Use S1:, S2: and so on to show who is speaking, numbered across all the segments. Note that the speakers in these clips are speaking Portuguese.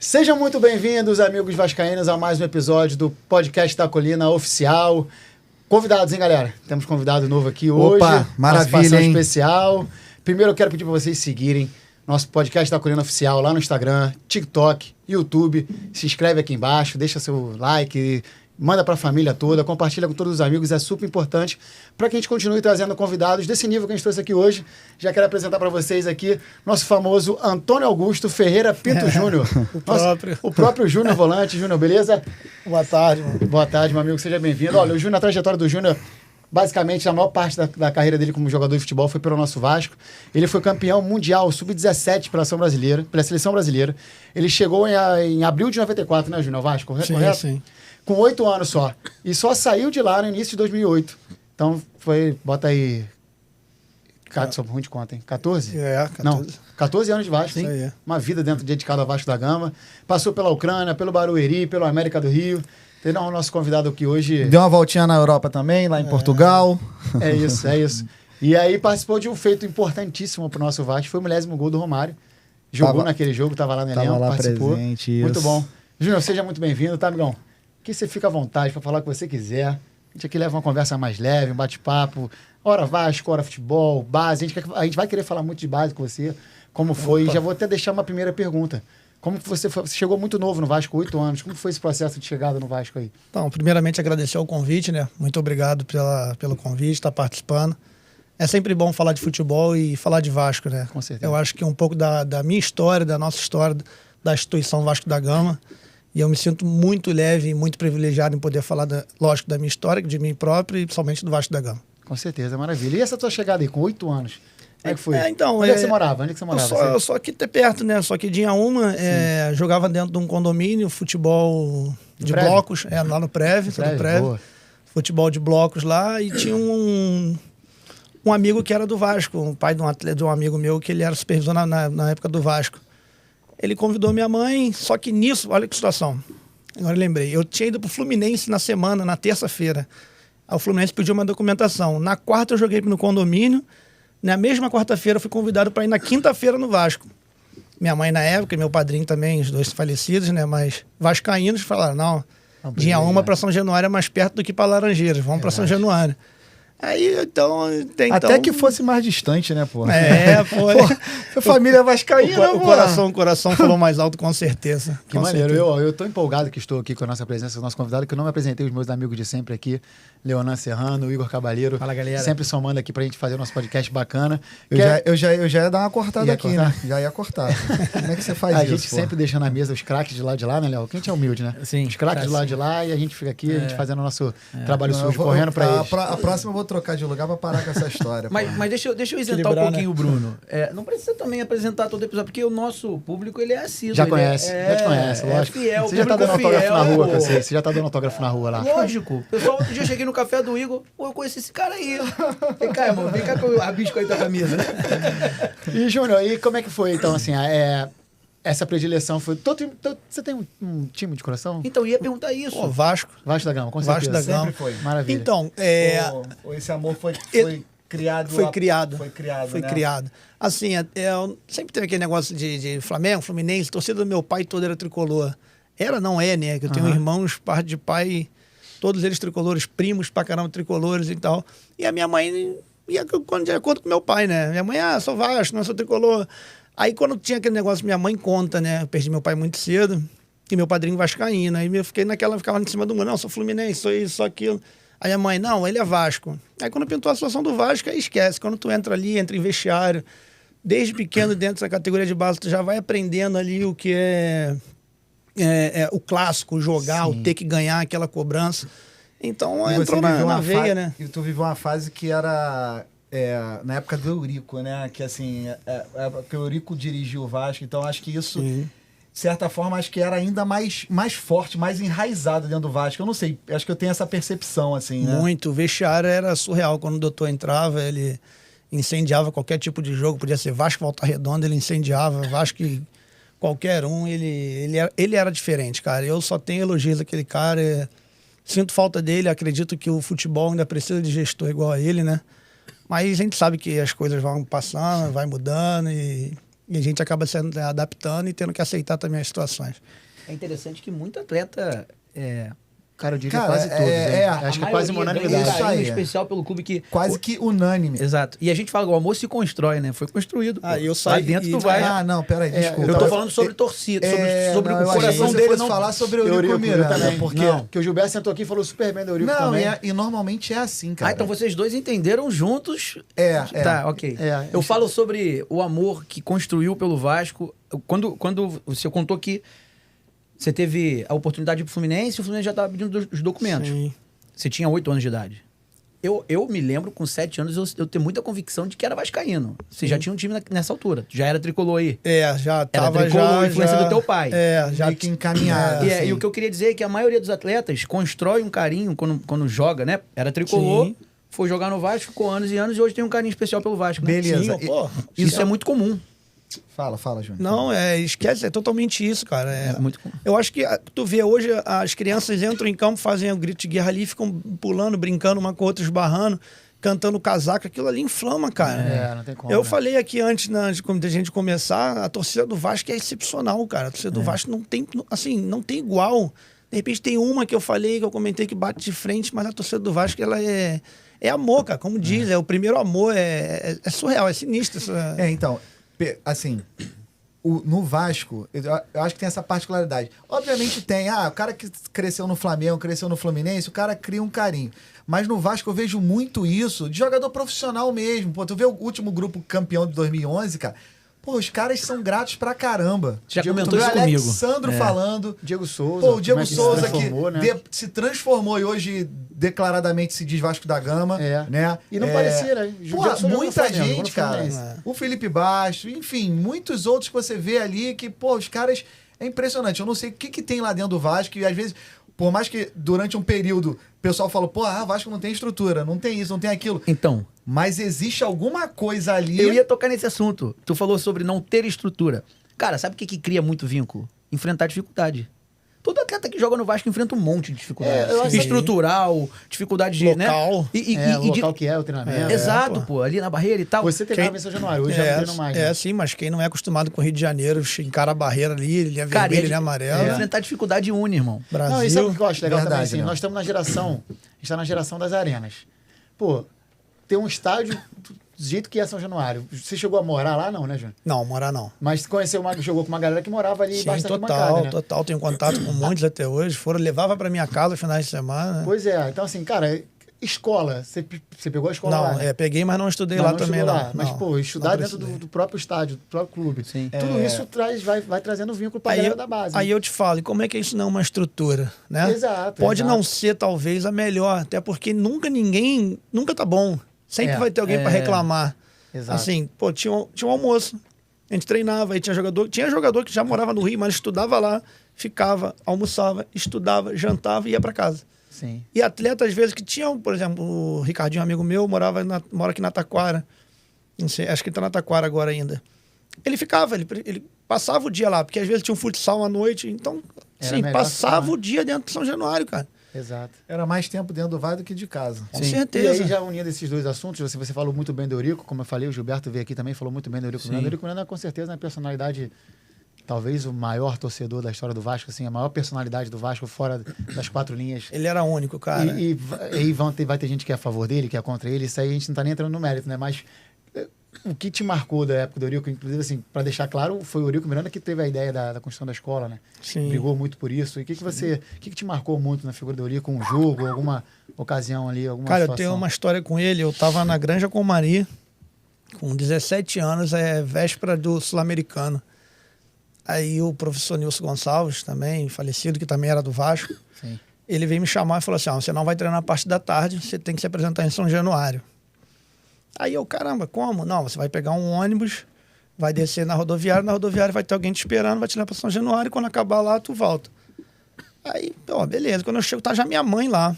S1: Sejam muito bem-vindos, amigos vascaínos, a mais um episódio do Podcast da Colina Oficial. Convidados, hein, galera? Temos convidado novo aqui hoje.
S2: Opa, maravilha,
S1: participação
S2: hein?
S1: especial. Primeiro eu quero pedir para vocês seguirem nosso Podcast da Colina Oficial lá no Instagram, TikTok, YouTube. Se inscreve aqui embaixo, deixa seu like, manda para a família toda, compartilha com todos os amigos, é super importante para que a gente continue trazendo convidados desse nível que a gente trouxe aqui hoje. Já quero apresentar para vocês aqui nosso famoso Antônio Augusto Ferreira Pinto Júnior. O próprio Júnior Volante. Júnior, beleza?
S3: Boa tarde, mano.
S1: Boa tarde, meu amigo, seja bem-vindo. Olha, o Júnior, a trajetória do Júnior, basicamente, a maior parte da carreira dele como jogador de futebol foi pelo nosso Vasco. Ele foi campeão mundial sub-17 pela seleção brasileira. Ele chegou em abril de 94, né, Júnior? Vasco, correto?
S3: Sim.
S1: Com 8 anos só. E só saiu de lá no início de 2008. Então, bota aí... Sou ruim de conta, hein? 14?
S3: 14.
S1: Não, 14 anos de Vasco.
S3: Isso aí.
S1: Uma vida dedicada ao Vasco da Gama. Passou pela Ucrânia, pelo Barueri, pelo América do Rio. Então, o nosso convidado aqui hoje...
S2: Deu uma voltinha na Europa também, lá em Portugal.
S1: É isso. E aí participou de um feito importantíssimo pro nosso Vasco. Foi o 10º gol do Romário. Jogou naquele jogo, estava lá no elenco, participou.
S2: Presente, isso.
S1: Muito bom. Júnior, seja muito bem-vindo, tá, amigão? Aqui você fica à vontade para falar o que você quiser. A gente aqui leva uma conversa mais leve, um bate-papo. Hora Vasco, hora futebol, base. A gente vai querer falar muito de base com você, como foi. E já vou até deixar uma primeira pergunta. Como que você chegou muito novo no Vasco, 8 anos. Como foi esse processo de chegada no Vasco aí?
S3: Então, primeiramente agradecer o convite, né? Muito obrigado pelo convite, estar participando. É sempre bom falar de futebol e falar de Vasco, né?
S1: Com certeza.
S3: Eu acho que um pouco da minha história, da nossa história, da instituição Vasco da Gama. E eu me sinto muito leve e muito privilegiado em poder falar, lógico, da minha história, de mim próprio e principalmente do Vasco da Gama.
S1: Com certeza, maravilha. E essa tua chegada aí, com 8 anos? Como é que foi?
S3: Então,
S1: Onde é que você morava?
S3: Eu só aqui até perto, né? Só que de Inhaúma, jogava dentro de um condomínio, futebol de blocos, lá no Preve. Futebol de blocos lá, e tinha um amigo que era do Vasco, um pai de um amigo meu, que ele era supervisor na época do Vasco. Ele convidou minha mãe, só que nisso, olha que situação. Agora eu lembrei, eu tinha ido pro Fluminense na terça-feira. Aí o Fluminense pediu uma documentação. Na quarta eu joguei no condomínio. Na mesma quarta-feira eu fui convidado para ir na quinta-feira no Vasco. Minha mãe na época, e meu padrinho também, os dois falecidos, né? Mas vascaínos falaram, não, de Inhaúma para São Januário é mais perto do que para Laranjeiras. Vamos para São Januário. Aí,
S2: Até que fosse mais distante, né, pô?
S3: Foi.
S2: Sua família vascaína,
S3: o coração falou mais alto, com certeza.
S1: Que maneiro. Eu tô empolgado que estou aqui com a nossa presença, o nosso convidado, que eu não me apresentei os meus amigos de sempre aqui, Leonan Serrano, Igor Cabalheiro.
S3: Fala, galera.
S1: Sempre somando aqui pra gente fazer o nosso podcast bacana.
S2: Eu já ia dar uma cortada aqui, né? Já ia cortar. Como é que você faz isso?
S1: A gente sempre deixa na mesa os craques de lá, né, Léo? Que a gente é humilde, né?
S3: Sim.
S1: Os craques de lá e a gente fica aqui, a gente fazendo o nosso trabalho sujo, correndo pra eles.
S2: A próxima eu vou trocar de lugar pra parar com essa história.
S4: Mas deixa eu isentar um pouquinho o Bruno. Não precisa também apresentar todo episódio, porque o nosso público, ele é assíduo.
S1: Já te conhece, lógico.
S4: Fiel,
S1: você já tá dando autógrafo na rua,
S4: pô.
S1: que eu sei. Você já tá dando autógrafo na rua lá.
S4: Lógico. Pessoal, outro dia eu cheguei no café do Igor, eu conheci esse cara aí. Vem cá, irmão, vem cá que eu rabisco aí tua camisa.
S1: E, Júnior, e como é que foi, então, assim, essa predileção foi... Você tem um time de coração?
S4: Então, ia perguntar isso.
S3: Pô, Vasco
S1: Da Gama, com certeza.
S3: Vasco da Gama.
S2: Sempre foi.
S1: Maravilha.
S3: Então,
S2: Esse amor foi criado.
S3: Foi criado.
S2: Né?
S3: Criado. Assim, sempre teve aquele negócio de Flamengo, Fluminense, torcida do meu pai toda era tricolor. Não é, né? Que eu tenho irmãos, parte de pai, todos eles tricolores, primos pra caramba tricolores e tal. E a minha mãe ia de acordo com meu pai, né? Minha mãe, sou Vasco, não sou tricolor. Aí quando tinha aquele negócio, minha mãe conta, né? Eu perdi meu pai muito cedo e meu padrinho vascaíno. Aí eu ficava em cima do muro, não, sou Fluminense, sou isso, sou aquilo. Aí a mãe, não, ele é Vasco. Aí quando pintou a situação do Vasco, aí esquece. Quando tu entra em vestiário, desde pequeno dentro dessa categoria de base, tu já vai aprendendo ali o que é o clássico, jogar, o ter que ganhar aquela cobrança. Então entrou na veia, né?
S2: E tu viveu uma fase que era na época do Eurico, né? Que assim, que o Eurico dirigiu o Vasco, então acho que isso...
S3: Sim.
S2: De certa forma, acho que era ainda mais forte, mais enraizado dentro do Vasco. Eu não sei, acho que eu tenho essa percepção, assim, né?
S3: Muito. O vestiário era surreal. Quando o doutor entrava, ele incendiava qualquer tipo de jogo. Podia ser Vasco, Volta Redonda, ele incendiava. Vasco, qualquer um, ele era diferente, cara. Eu só tenho elogios daquele cara. Sinto falta dele, acredito que o futebol ainda precisa de gestor igual a ele, né? Mas a gente sabe que as coisas vão passando, vai mudando e E a gente acaba se adaptando e tendo que aceitar também as situações.
S4: É interessante que muito atleta...
S1: Cara, eu diria
S2: Cara,
S1: quase todos. Acho que é quase uma unanimidade.
S2: Isso aí,
S4: especial pelo clube que...
S2: Quase que unânime.
S4: Exato. E a gente fala, o amor se constrói, né? Foi construído.
S3: Ah,
S4: pô.
S3: eu saí
S4: Lá dentro
S3: e-
S4: tu vai...
S2: Ah, não, peraí, desculpa.
S4: eu tô falando sobre torcida, sobre
S2: não,
S4: o
S2: eu achei que
S4: coração
S2: você
S4: dele.
S2: fosse
S4: Não...
S2: falar sobre o Eurico
S1: Eurico
S2: Miranda,
S1: também.
S2: porque...
S1: Não, porque o Gilberto sentou aqui e falou super bem do Eurico
S2: Não,
S1: também.
S2: e normalmente é assim, cara.
S4: Ah, então vocês dois entenderam juntos.
S2: É.
S4: Tá, ok. Eu falo sobre o amor que construiu pelo Vasco. Quando você contou que você teve a oportunidade de ir pro Fluminense, o Fluminense já estava pedindo os documentos.
S3: Sim.
S4: Você tinha 8 anos de idade. Eu me lembro, com 7 anos, eu tenho muita convicção de que era vascaíno. Você já tinha um time nessa altura. Já era tricolor aí.
S3: Já
S4: Era
S3: tava
S4: tricolor, influência do teu pai.
S3: Já
S2: Meio que encaminhado.
S4: E,
S2: assim.
S4: e o que eu queria dizer é que a maioria dos atletas constrói um carinho quando joga, né? Era tricolor,
S3: Sim.
S4: foi jogar no Vasco, ficou anos e anos e hoje tem um carinho especial pelo Vasco. Né?
S2: Beleza.
S3: Sim, pô.
S4: Isso é muito comum.
S2: Fala, Júnior.
S3: Não, esquece, é totalmente isso, cara.
S4: É muito comum.
S3: Eu acho que tu vê hoje, as crianças entram em campo, fazem o grito de guerra ali, ficam pulando, brincando uma com a outra, esbarrando, cantando casaco, aquilo ali inflama, cara.
S1: Não tem como.
S3: Eu
S1: né?
S3: falei aqui antes da gente começar, a torcida do Vasco é excepcional, cara. A torcida do Vasco não tem, assim, não tem igual. De repente tem uma que eu falei, que eu comentei que bate de frente, mas a torcida do Vasco, ela é amor, cara. Como diz, é o primeiro amor, é surreal, é sinistro. Isso
S2: Então, assim, no Vasco, eu acho que tem essa particularidade. Obviamente tem, o cara que cresceu no Flamengo, cresceu no Fluminense, o cara cria um carinho. Mas no Vasco eu vejo muito isso de jogador profissional mesmo. Pô, tu vê o último grupo campeão de 2011, cara? Pô, os caras são gratos pra caramba.
S4: Já
S2: Diego,
S4: comentou
S2: tu vê
S4: isso comigo.
S2: Alexandro falando.
S1: Diego Souza.
S2: Pô, o Diego
S1: como é que
S2: Souza
S1: se
S2: que
S1: transformou, né?
S2: se transformou e hoje declaradamente se diz Vasco da Gama. né?
S1: E não parecia, né? O
S2: Pô,
S1: Diego Souza jogou no
S2: muita
S1: Flamengo, jogou no
S2: gente, cara.
S1: Fluminense.
S2: O Felipe Baixo, enfim, muitos outros que você vê ali que, pô, os caras... É impressionante. Eu não sei o que tem lá dentro do Vasco e às vezes... Por mais que durante um período o pessoal falou, pô, o Vasco não tem estrutura, não tem isso, não tem aquilo.
S4: Então,
S2: Mas existe alguma coisa ali...
S4: eu ia tocar nesse assunto. Tu falou sobre não ter estrutura. Cara, sabe o que cria muito vínculo? Enfrentar dificuldade. Todo atleta que joga no Vasco enfrenta um monte de dificuldade.
S1: eu acho que-
S4: Estrutural, dificuldade de...
S3: Local.
S4: Né?
S1: O local que é o treinamento.
S4: Exato, pô. Ali na barreira e tal.
S1: Você treinava em São Januário, hoje já não treino mais. né?
S3: sim, mas quem não é acostumado com o Rio de Janeiro, encara a barreira ali, linha
S4: Cara,
S3: vermelha, linha amarela.
S4: enfrentar dificuldade une, irmão.
S3: Brasil.
S1: Não, isso é o que eu acho legal
S2: Verdade,
S1: também, assim,
S2: né?
S1: nós estamos na geração, a gente está na geração das arenas. Pô, ter um estádio do jeito que é São Januário. Você chegou a morar lá, não, né, Júnior?
S3: Não, morar não.
S1: Mas jogou com uma galera que morava ali
S3: Sim,
S1: embaixo da
S3: total,
S1: arquibancada, né?
S3: total. Tenho contato com muitos até hoje. Levava pra minha casa nos finais de semana.
S1: Pois é, então assim, cara, escola, você pegou a escola
S3: Não,
S1: lá, né?
S3: peguei, mas não estudei
S1: Não,
S3: lá
S1: não
S3: também,
S1: estudou
S3: não.
S1: lá. Mas,
S3: Não,
S1: pô, estudar
S3: não
S1: dentro
S3: precisei.
S1: do próprio estádio, do próprio clube.
S4: Sim.
S1: Tudo isso vai trazendo vínculo pra
S3: Aí
S1: galera
S3: eu,
S1: da base.
S3: aí
S1: né?
S3: eu te falo, e como é que isso não é uma estrutura, né?
S1: Exato,
S3: Pode
S1: exato.
S3: não ser, talvez, a melhor, até porque nunca tá bom. Sempre vai ter alguém pra reclamar.
S1: Exato.
S3: Assim, pô, tinha um almoço, a gente treinava, aí tinha jogador que já morava no Rio, mas estudava lá, ficava, almoçava, estudava, jantava e ia pra casa.
S1: Sim.
S3: E atletas, às vezes, que tinham, por exemplo, o Ricardinho, amigo meu, mora aqui na Taquara. Não sei, acho que ele tá na Taquara agora ainda. Ele ficava, ele passava o dia lá, porque às vezes tinha um futsal à noite, então,
S1: Era
S3: assim,
S1: melhor
S3: passava
S1: ficar.
S3: o dia dentro de São Januário, cara.
S1: Exato.
S2: Era mais tempo dentro do VAR do que de casa.
S3: Com
S1: E
S3: certeza.
S1: aí, já unindo esses dois assuntos, você falou muito bem do Eurico, como eu falei, o Gilberto veio aqui também, falou muito bem do Eurico Miranda. O Eurico Miranda, com certeza, é uma personalidade, talvez o maior torcedor da história do Vasco, assim, a maior personalidade do Vasco fora das quatro linhas.
S3: Ele era único, cara.
S1: E aí vai ter gente que é a favor dele, que é contra ele, isso aí a gente não tá nem entrando no mérito, né? Mas o que te marcou da época do Eurico, inclusive, assim, para deixar claro, foi o Eurico Miranda que teve a ideia da construção da escola, né?
S3: Sim.
S1: Brigou muito por isso. E o que te marcou muito na figura do Eurico? Um jogo, alguma ocasião ali, alguma
S3: Cara, eu
S1: situação?
S3: tenho uma história com ele. Eu tava na Granja Comari, com 17 anos, véspera do Sul-Americano. Aí o professor Nilson Gonçalves, também falecido, que também era do Vasco,
S1: Sim.
S3: ele veio me chamar e falou assim, você não vai treinar a parte da tarde, você tem que se apresentar em São Januário. Aí eu, caramba, como? Não, você vai pegar um ônibus, vai descer na rodoviária vai ter alguém te esperando, vai te levar para São Januário, e quando acabar lá, tu volta. Aí, ó, beleza, quando eu chego, tá já minha mãe lá.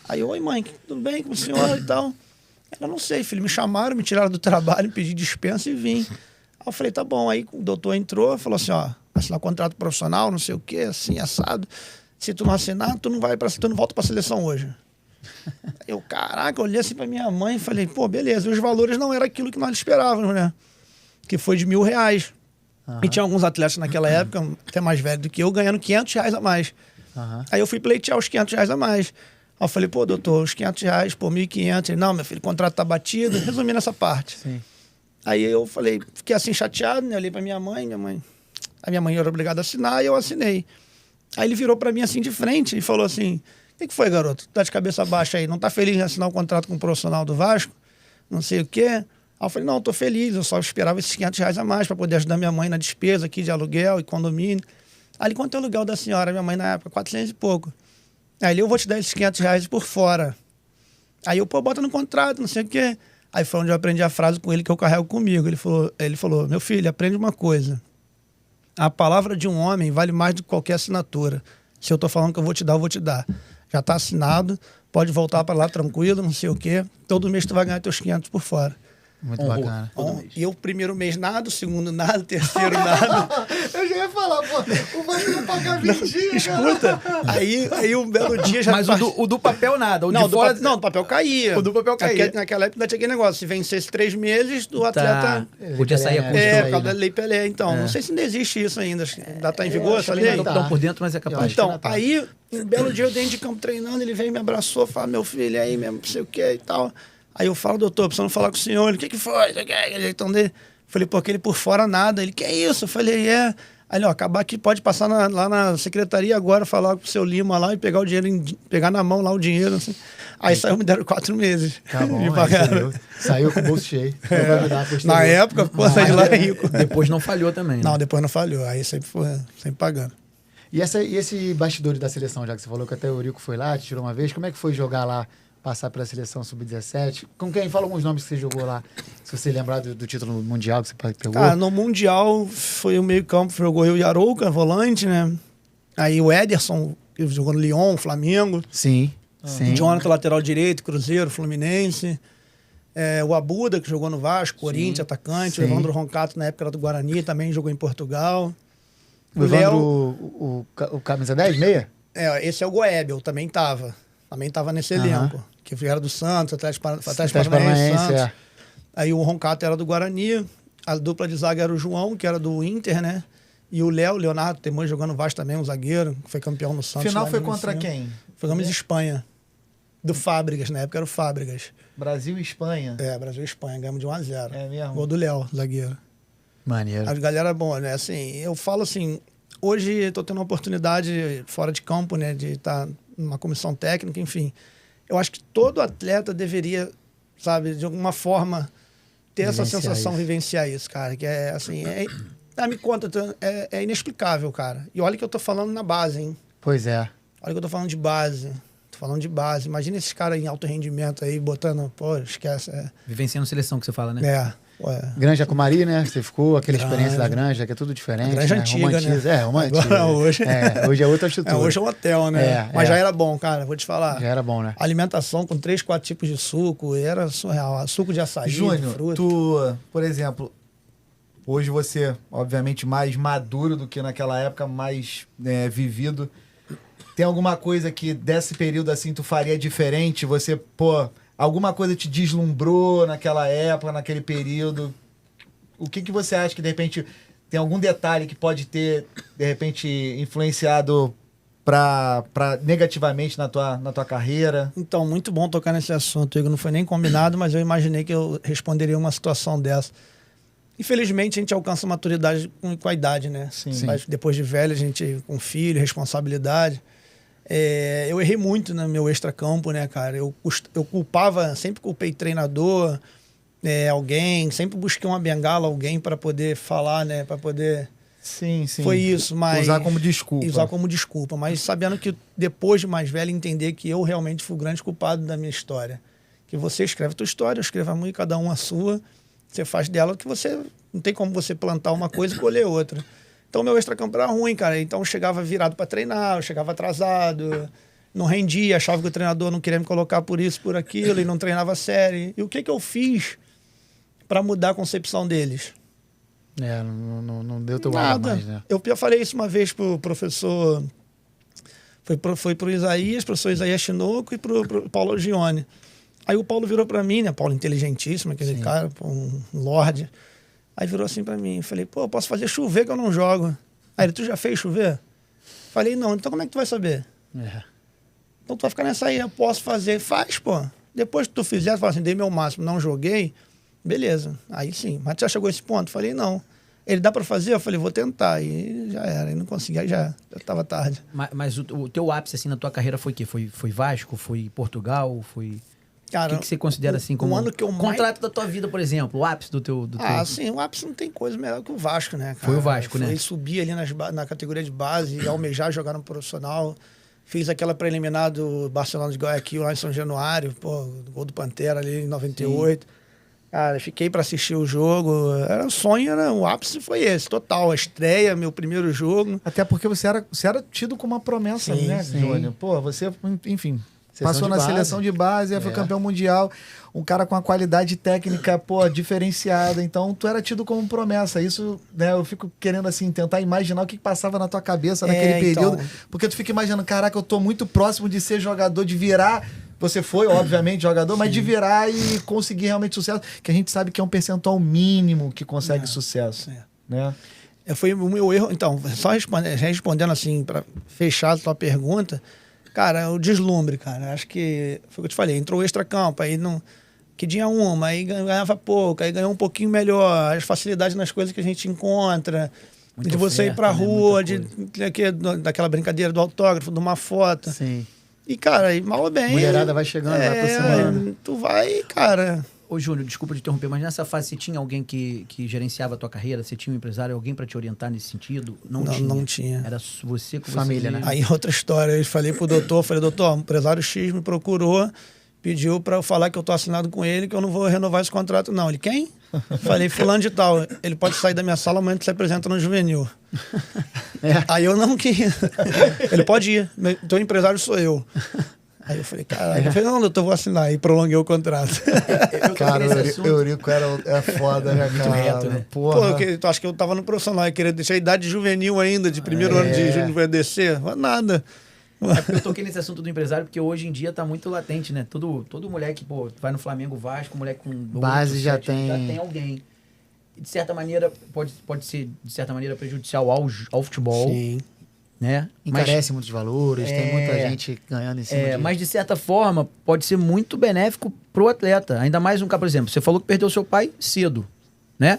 S3: Aí, oi mãe, tudo bem com o senhor e tal? Ela, não sei, filho, me chamaram, me tiraram do trabalho, me pedi dispensa e vim. Aí eu falei, tá bom. Aí o doutor entrou e falou assim, ó, assinar contrato profissional, não sei o quê, assim, assado. Se tu não assinar, tu não volta pra seleção hoje. Eu, caraca, olhei assim pra minha mãe e falei, pô, beleza. E os valores não eram aquilo que nós esperávamos, né? que foi de R$1.000. E tinha alguns atletas naquela época, até mais velhos do que eu, ganhando R$500 a mais. Aí eu fui pleitear os R$500 a mais. Aí eu falei, pô, doutor, os R$500, pô, 1.500. Ele, não, meu filho, o contrato tá batido. Resumindo essa parte.
S1: Sim.
S3: Aí eu falei, fiquei assim chateado, né? Eu olhei pra minha mãe. A minha mãe era obrigada a assinar e eu assinei. Aí ele virou pra mim assim de frente e falou assim, o que foi, garoto? Tá de cabeça baixa aí? Não tá feliz em assinar um contrato com um profissional do Vasco? Não sei o quê. Aí eu falei, não, tô feliz, eu só esperava esses R$500 a mais pra poder ajudar minha mãe na despesa aqui de aluguel e condomínio. Aí quanto é o aluguel da senhora? Minha mãe na época, 400 e pouco. Aí eu vou te dar esses R$500 por fora. Aí eu, pô, bota no contrato, não sei o quê. Aí foi onde eu aprendi a frase com ele que eu carrego comigo. Ele falou, meu filho, aprende uma coisa. A palavra de um homem vale mais do que qualquer assinatura. Se eu tô falando que eu vou te dar, eu vou te dar. Já tá assinado, pode voltar para lá tranquilo, não sei o quê. Todo mês tu vai ganhar teus 500 por fora.
S1: Muito bacana.
S3: E eu, primeiro mês nada, o segundo nada, o terceiro nada.
S2: Eu já ia falar, pô, o Vasco não paga 20 dias.
S3: Escuta, aí um belo dia já...
S4: Mas o do papel nada. O
S3: Não,
S4: de fora...
S3: do papel caía.
S4: O do papel caía.
S3: Naquela época ainda tinha aquele negócio, se vencesse 3 meses, o atleta...
S4: Podia sair a custo.
S3: por causa da Lei Pelé. Então, não sei se ainda existe isso ainda. Ainda tá em vigor essa lei?
S4: Não estão por dentro, mas é capaz.
S3: Então, aí, um belo dia eu dentro de campo treinando, ele veio, me abraçou, falou, meu filho, e aí mesmo, não sei o que e tal. Aí eu falo, doutor, precisando falar com o senhor. Ele, o que foi? Então, falei, pô, aquele por fora nada. Ele, que é isso? Eu falei, é. Aí ele, ó, acabar aqui, pode passar lá na secretaria agora, falar com o seu Lima lá e pegar o dinheiro, pegar na mão lá o dinheiro, assim. Aí saiu, me deram 4 meses.
S1: Tá bom,
S3: me pagaram.
S1: Saiu com o bolso cheio.
S3: Na época, pô, saí de lá rico.
S4: Depois não falhou também, né?
S3: Não, depois não falhou. Aí sempre pagando.
S1: E esse bastidor da seleção, já que você falou que até o Eurico foi lá, te tirou uma vez, como é que foi jogar lá, passar pela seleção sub-17? Com quem? Fala alguns nomes que você jogou lá, se você lembrar do título mundial que você pegou.
S3: Cara, no Mundial foi o meio campo, jogou eu e Arouca, volante, né? Aí o Ederson, que jogou no Lyon, Flamengo.
S1: Sim, sim.
S3: Jonathan, lateral direito, Cruzeiro, Fluminense. O Abuda, que jogou no Vasco, Corinthians, atacante.
S1: Sim.
S3: O Evandro Roncato, na época era do Guarani, também jogou em Portugal.
S1: O Evandro, o camisa 10, meia?
S3: Esse é o Goebel, também tava. Também tava nesse elenco. Que era do Santos, Atlético
S1: Paranaense,
S3: Santos. Aí o Roncato era do Guarani. A dupla de zaga era o João, que era do Inter, né? E o Leonardo Temor jogando no Vasco também, um zagueiro, que foi campeão no Santos.
S2: Final foi contra quem?
S3: Jogamos em Espanha. Do Fábricas, na época era o Fábricas.
S2: Brasil e Espanha?
S3: Brasil e Espanha, ganhamos de 1-0.
S2: É mesmo?
S3: Gol do Léo, zagueiro.
S1: Maneiro.
S3: A galera, bom, né? Assim, eu falo assim, hoje eu tô tendo uma oportunidade fora de campo, né? De estar numa comissão técnica, enfim. Eu acho que todo atleta deveria, sabe, de alguma forma, ter essa sensação, vivenciar isso, cara. Que é assim, me conta, é inexplicável, cara. E olha que eu tô falando na base, hein?
S1: Pois é.
S3: Olha que eu tô falando de base. Tô falando de base. Imagina esses caras em alto rendimento aí, botando, pô, esquece.
S4: Vivenciando seleção que você fala, né?
S1: Granja Comari, né? Você ficou, aquela experiência da Granja, que é tudo diferente.
S3: Granja
S1: né?
S3: antiga, né?
S1: Romantiza.
S3: Hoje...
S1: hoje é outra estrutura.
S3: Hoje é um hotel, né? Mas já era bom, cara, vou te falar.
S1: Já era bom, né?
S3: Alimentação com 3, 4 tipos de suco, era surreal. Suco de açaí,
S2: Júnior,
S3: fruta.
S2: tu, por exemplo, hoje você, obviamente, mais maduro do que naquela época, mais vivido. Tem alguma coisa que desse período assim tu faria diferente? Você, alguma coisa te deslumbrou naquela época, naquele período? O que você acha que, de repente, tem algum detalhe que pode ter, de repente, influenciado negativamente na tua carreira?
S3: Então, muito bom tocar nesse assunto, Igor. Não foi nem combinado, mas eu imaginei que eu responderia uma situação dessa. Infelizmente, a gente alcança maturidade com a idade, né?
S2: Sim.
S3: Mas depois de velho, a gente com filho, responsabilidade. Eu errei muito no meu extracampo, né, cara? Eu sempre culpei treinador, alguém, sempre busquei uma bengala, alguém para poder falar, né? Para poder...
S2: Sim.
S3: Foi isso, mas...
S2: Usar como desculpa.
S3: Usar como desculpa, mas sabendo que depois de mais velho, entender que eu realmente fui o grande culpado da minha história. Que você escreve a tua história, eu escrevo a minha, cada um a sua, você faz dela que você... Não tem como você plantar uma coisa e colher outra. Então, meu extracampo era ruim, cara. Então, eu chegava virado para treinar, eu chegava atrasado, não rendia, achava que o treinador não queria me colocar por isso, por aquilo, e não treinava série. E o que eu fiz para mudar a concepção deles?
S1: Não deu teu
S3: nada.
S1: mais, né?
S3: Eu falei isso uma vez pro professor... Foi pro Isaías, professor Isaías Chinoco, e pro Paulo Gione. Aí o Paulo virou para mim, né? Paulo inteligentíssimo, aquele cara, um lorde. Aí virou assim pra mim, falei, pô, eu posso fazer chover que eu não jogo. Aí ele, tu já fez chover? Falei, não, então como é que tu vai saber? Então tu vai ficar nessa aí, eu posso fazer. Faz, pô. Depois que tu fizer, tu fala assim, dei meu máximo, não joguei, beleza. Aí sim, mas tu já chegou a esse ponto? Falei, não. Ele, dá pra fazer? Eu falei, vou tentar. E já era, aí não consegui, aí já tava tarde.
S4: Mas o teu ápice, assim, na tua carreira foi o quê? Foi Vasco? Foi Portugal? Foi...
S3: Cara,
S4: o que você considera, assim, como...
S3: o ano que eu
S4: contrato da tua vida, por exemplo, o ápice do teu...
S3: Sim, o ápice não tem coisa melhor que o Vasco, né, cara?
S4: Foi o Vasco, né?
S3: Foi subir ali na categoria de base e almejar jogar no profissional. Fiz aquela preliminar do Barcelona de Guayaquil lá em São Januário, pô, gol do Pantera ali em 98. Sim. Cara, fiquei para assistir o jogo. Era um sonho, o ápice foi esse, total. A estreia, meu primeiro jogo.
S2: Até porque você era tido como uma promessa,
S3: sim,
S2: né,
S3: sim.
S2: Júnior? Pô, você, enfim, passou na
S1: base.
S2: seleção de base, foi campeão mundial, um cara com a qualidade técnica, pô, diferenciada. Então, tu era tido como promessa. Isso, né, eu fico querendo, assim, tentar imaginar o que passava na tua cabeça naquele período. Então... Porque tu fica imaginando, caraca, eu tô muito próximo de ser jogador, de virar... Você foi, obviamente, jogador, mas de virar e conseguir realmente sucesso, que a gente sabe que é um percentual mínimo que consegue sucesso, né?
S3: Foi o meu erro. Então, só respondendo assim, para fechar a tua pergunta, cara, o deslumbre, cara. Acho que foi o que eu te falei, entrou o extracampo, aí não... Que tinha uma, aí ganhava pouco, aí ganhou um pouquinho melhor, as facilidades nas coisas que a gente encontra, de você ir pra rua, daquela brincadeira do autógrafo, de uma foto.
S1: Sim.
S3: E, cara, aí mal ou bem...
S1: Mulherada vai chegando, vai aproximando.
S3: Tu vai, cara...
S4: Ô, Júnior, desculpa te interromper, mas nessa fase você tinha alguém que gerenciava a tua carreira? Você tinha um empresário, alguém para te orientar nesse sentido? Não tinha. Era você com
S1: família, né?
S3: Aí outra história, eu falei pro doutor, doutor, o empresário X me procurou, pediu para eu falar que eu tô assinado com ele, que eu não vou renovar esse contrato, não. Ele, quem? Falei, fulano de tal. Ele pode sair da minha sala amanhã que se apresenta no juvenil. Aí eu não quis. Ele pode ir. Teu empresário sou eu. Aí eu falei, caralho. Eu falei, não, doutor, vou assinar. E prolonguei o contrato.
S2: Cara, o Eurico é foda, né, cara?
S4: Reto, né?
S2: Porra.
S3: Pô, acho que eu tava no profissional. Eu queria deixar a idade juvenil ainda, de primeiro ano de júnior, vai descer. Nada.
S4: É porque eu toquei nesse assunto do empresário, porque hoje em dia tá muito latente, né? Todo moleque, pô, vai no Flamengo, Vasco, moleque com
S1: base 8, já 7, tem...
S4: já tem alguém. E de certa maneira, pode ser, de certa maneira, prejudicial ao futebol.
S3: Sim.
S4: Né?
S1: Encarece muitos valores, tem muita gente ganhando em cima disso.
S4: Mas de certa forma, pode ser muito benéfico pro atleta. Ainda mais um cara, por exemplo, você falou que perdeu seu pai cedo, né?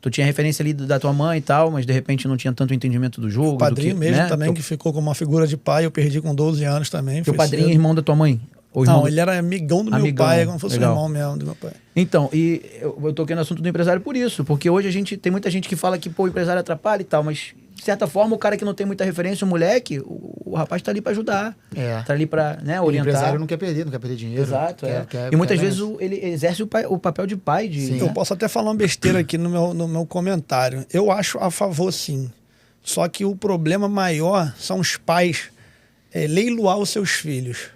S4: Tu tinha referência ali da tua mãe e tal, mas de repente não tinha tanto entendimento do jogo.
S3: O padrinho mesmo, né? Também,
S4: Teu...
S3: que ficou como uma figura de pai, eu perdi com 12 anos também.
S4: Teu padrinho é irmão da tua mãe?
S3: Não, ele era amigão do meu pai, como se fosse o irmão mesmo do meu pai.
S4: Então, e eu toquei no assunto do empresário por isso, porque hoje tem muita gente que fala que, pô, o empresário atrapalha e tal, mas de certa forma, o cara que não tem muita referência, o moleque, o rapaz tá ali pra ajudar. Tá ali pra, né, orientar.
S1: O empresário não quer perder dinheiro.
S4: Exato, e muitas vezes ele exerce o papel de pai.
S3: Sim. Eu posso até falar uma besteira aqui no meu comentário. Eu acho a favor, sim. Só que o problema maior são os pais leiloar os seus filhos.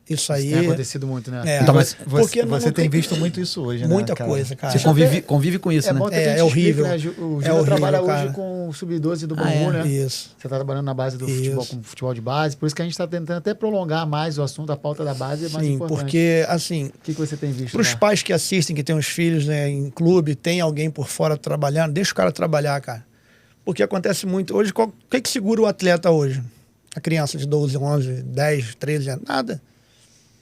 S3: Isso aí...
S1: tem acontecido muito, né?
S2: Então, mas você tem visto muito isso hoje, né?
S3: Muita coisa, cara.
S4: Você convive com isso, né?
S1: É horrível.
S3: Explica, né?
S1: O Júnior trabalha hoje com o Sub-12 do Bangu, né?
S3: Isso.
S1: Você está trabalhando na base do futebol, com futebol de base. Por isso que a gente está tentando até prolongar mais o assunto, a pauta da base é mais importante.
S3: Porque, assim...
S1: O que você tem visto?
S3: Para os pais que assistem, que têm os filhos, né, em clube, tem alguém por fora trabalhando, deixa o cara trabalhar, cara. Porque acontece muito... Hoje, o que segura o atleta hoje? A criança de 12, 11, 10, 13 anos? Nada.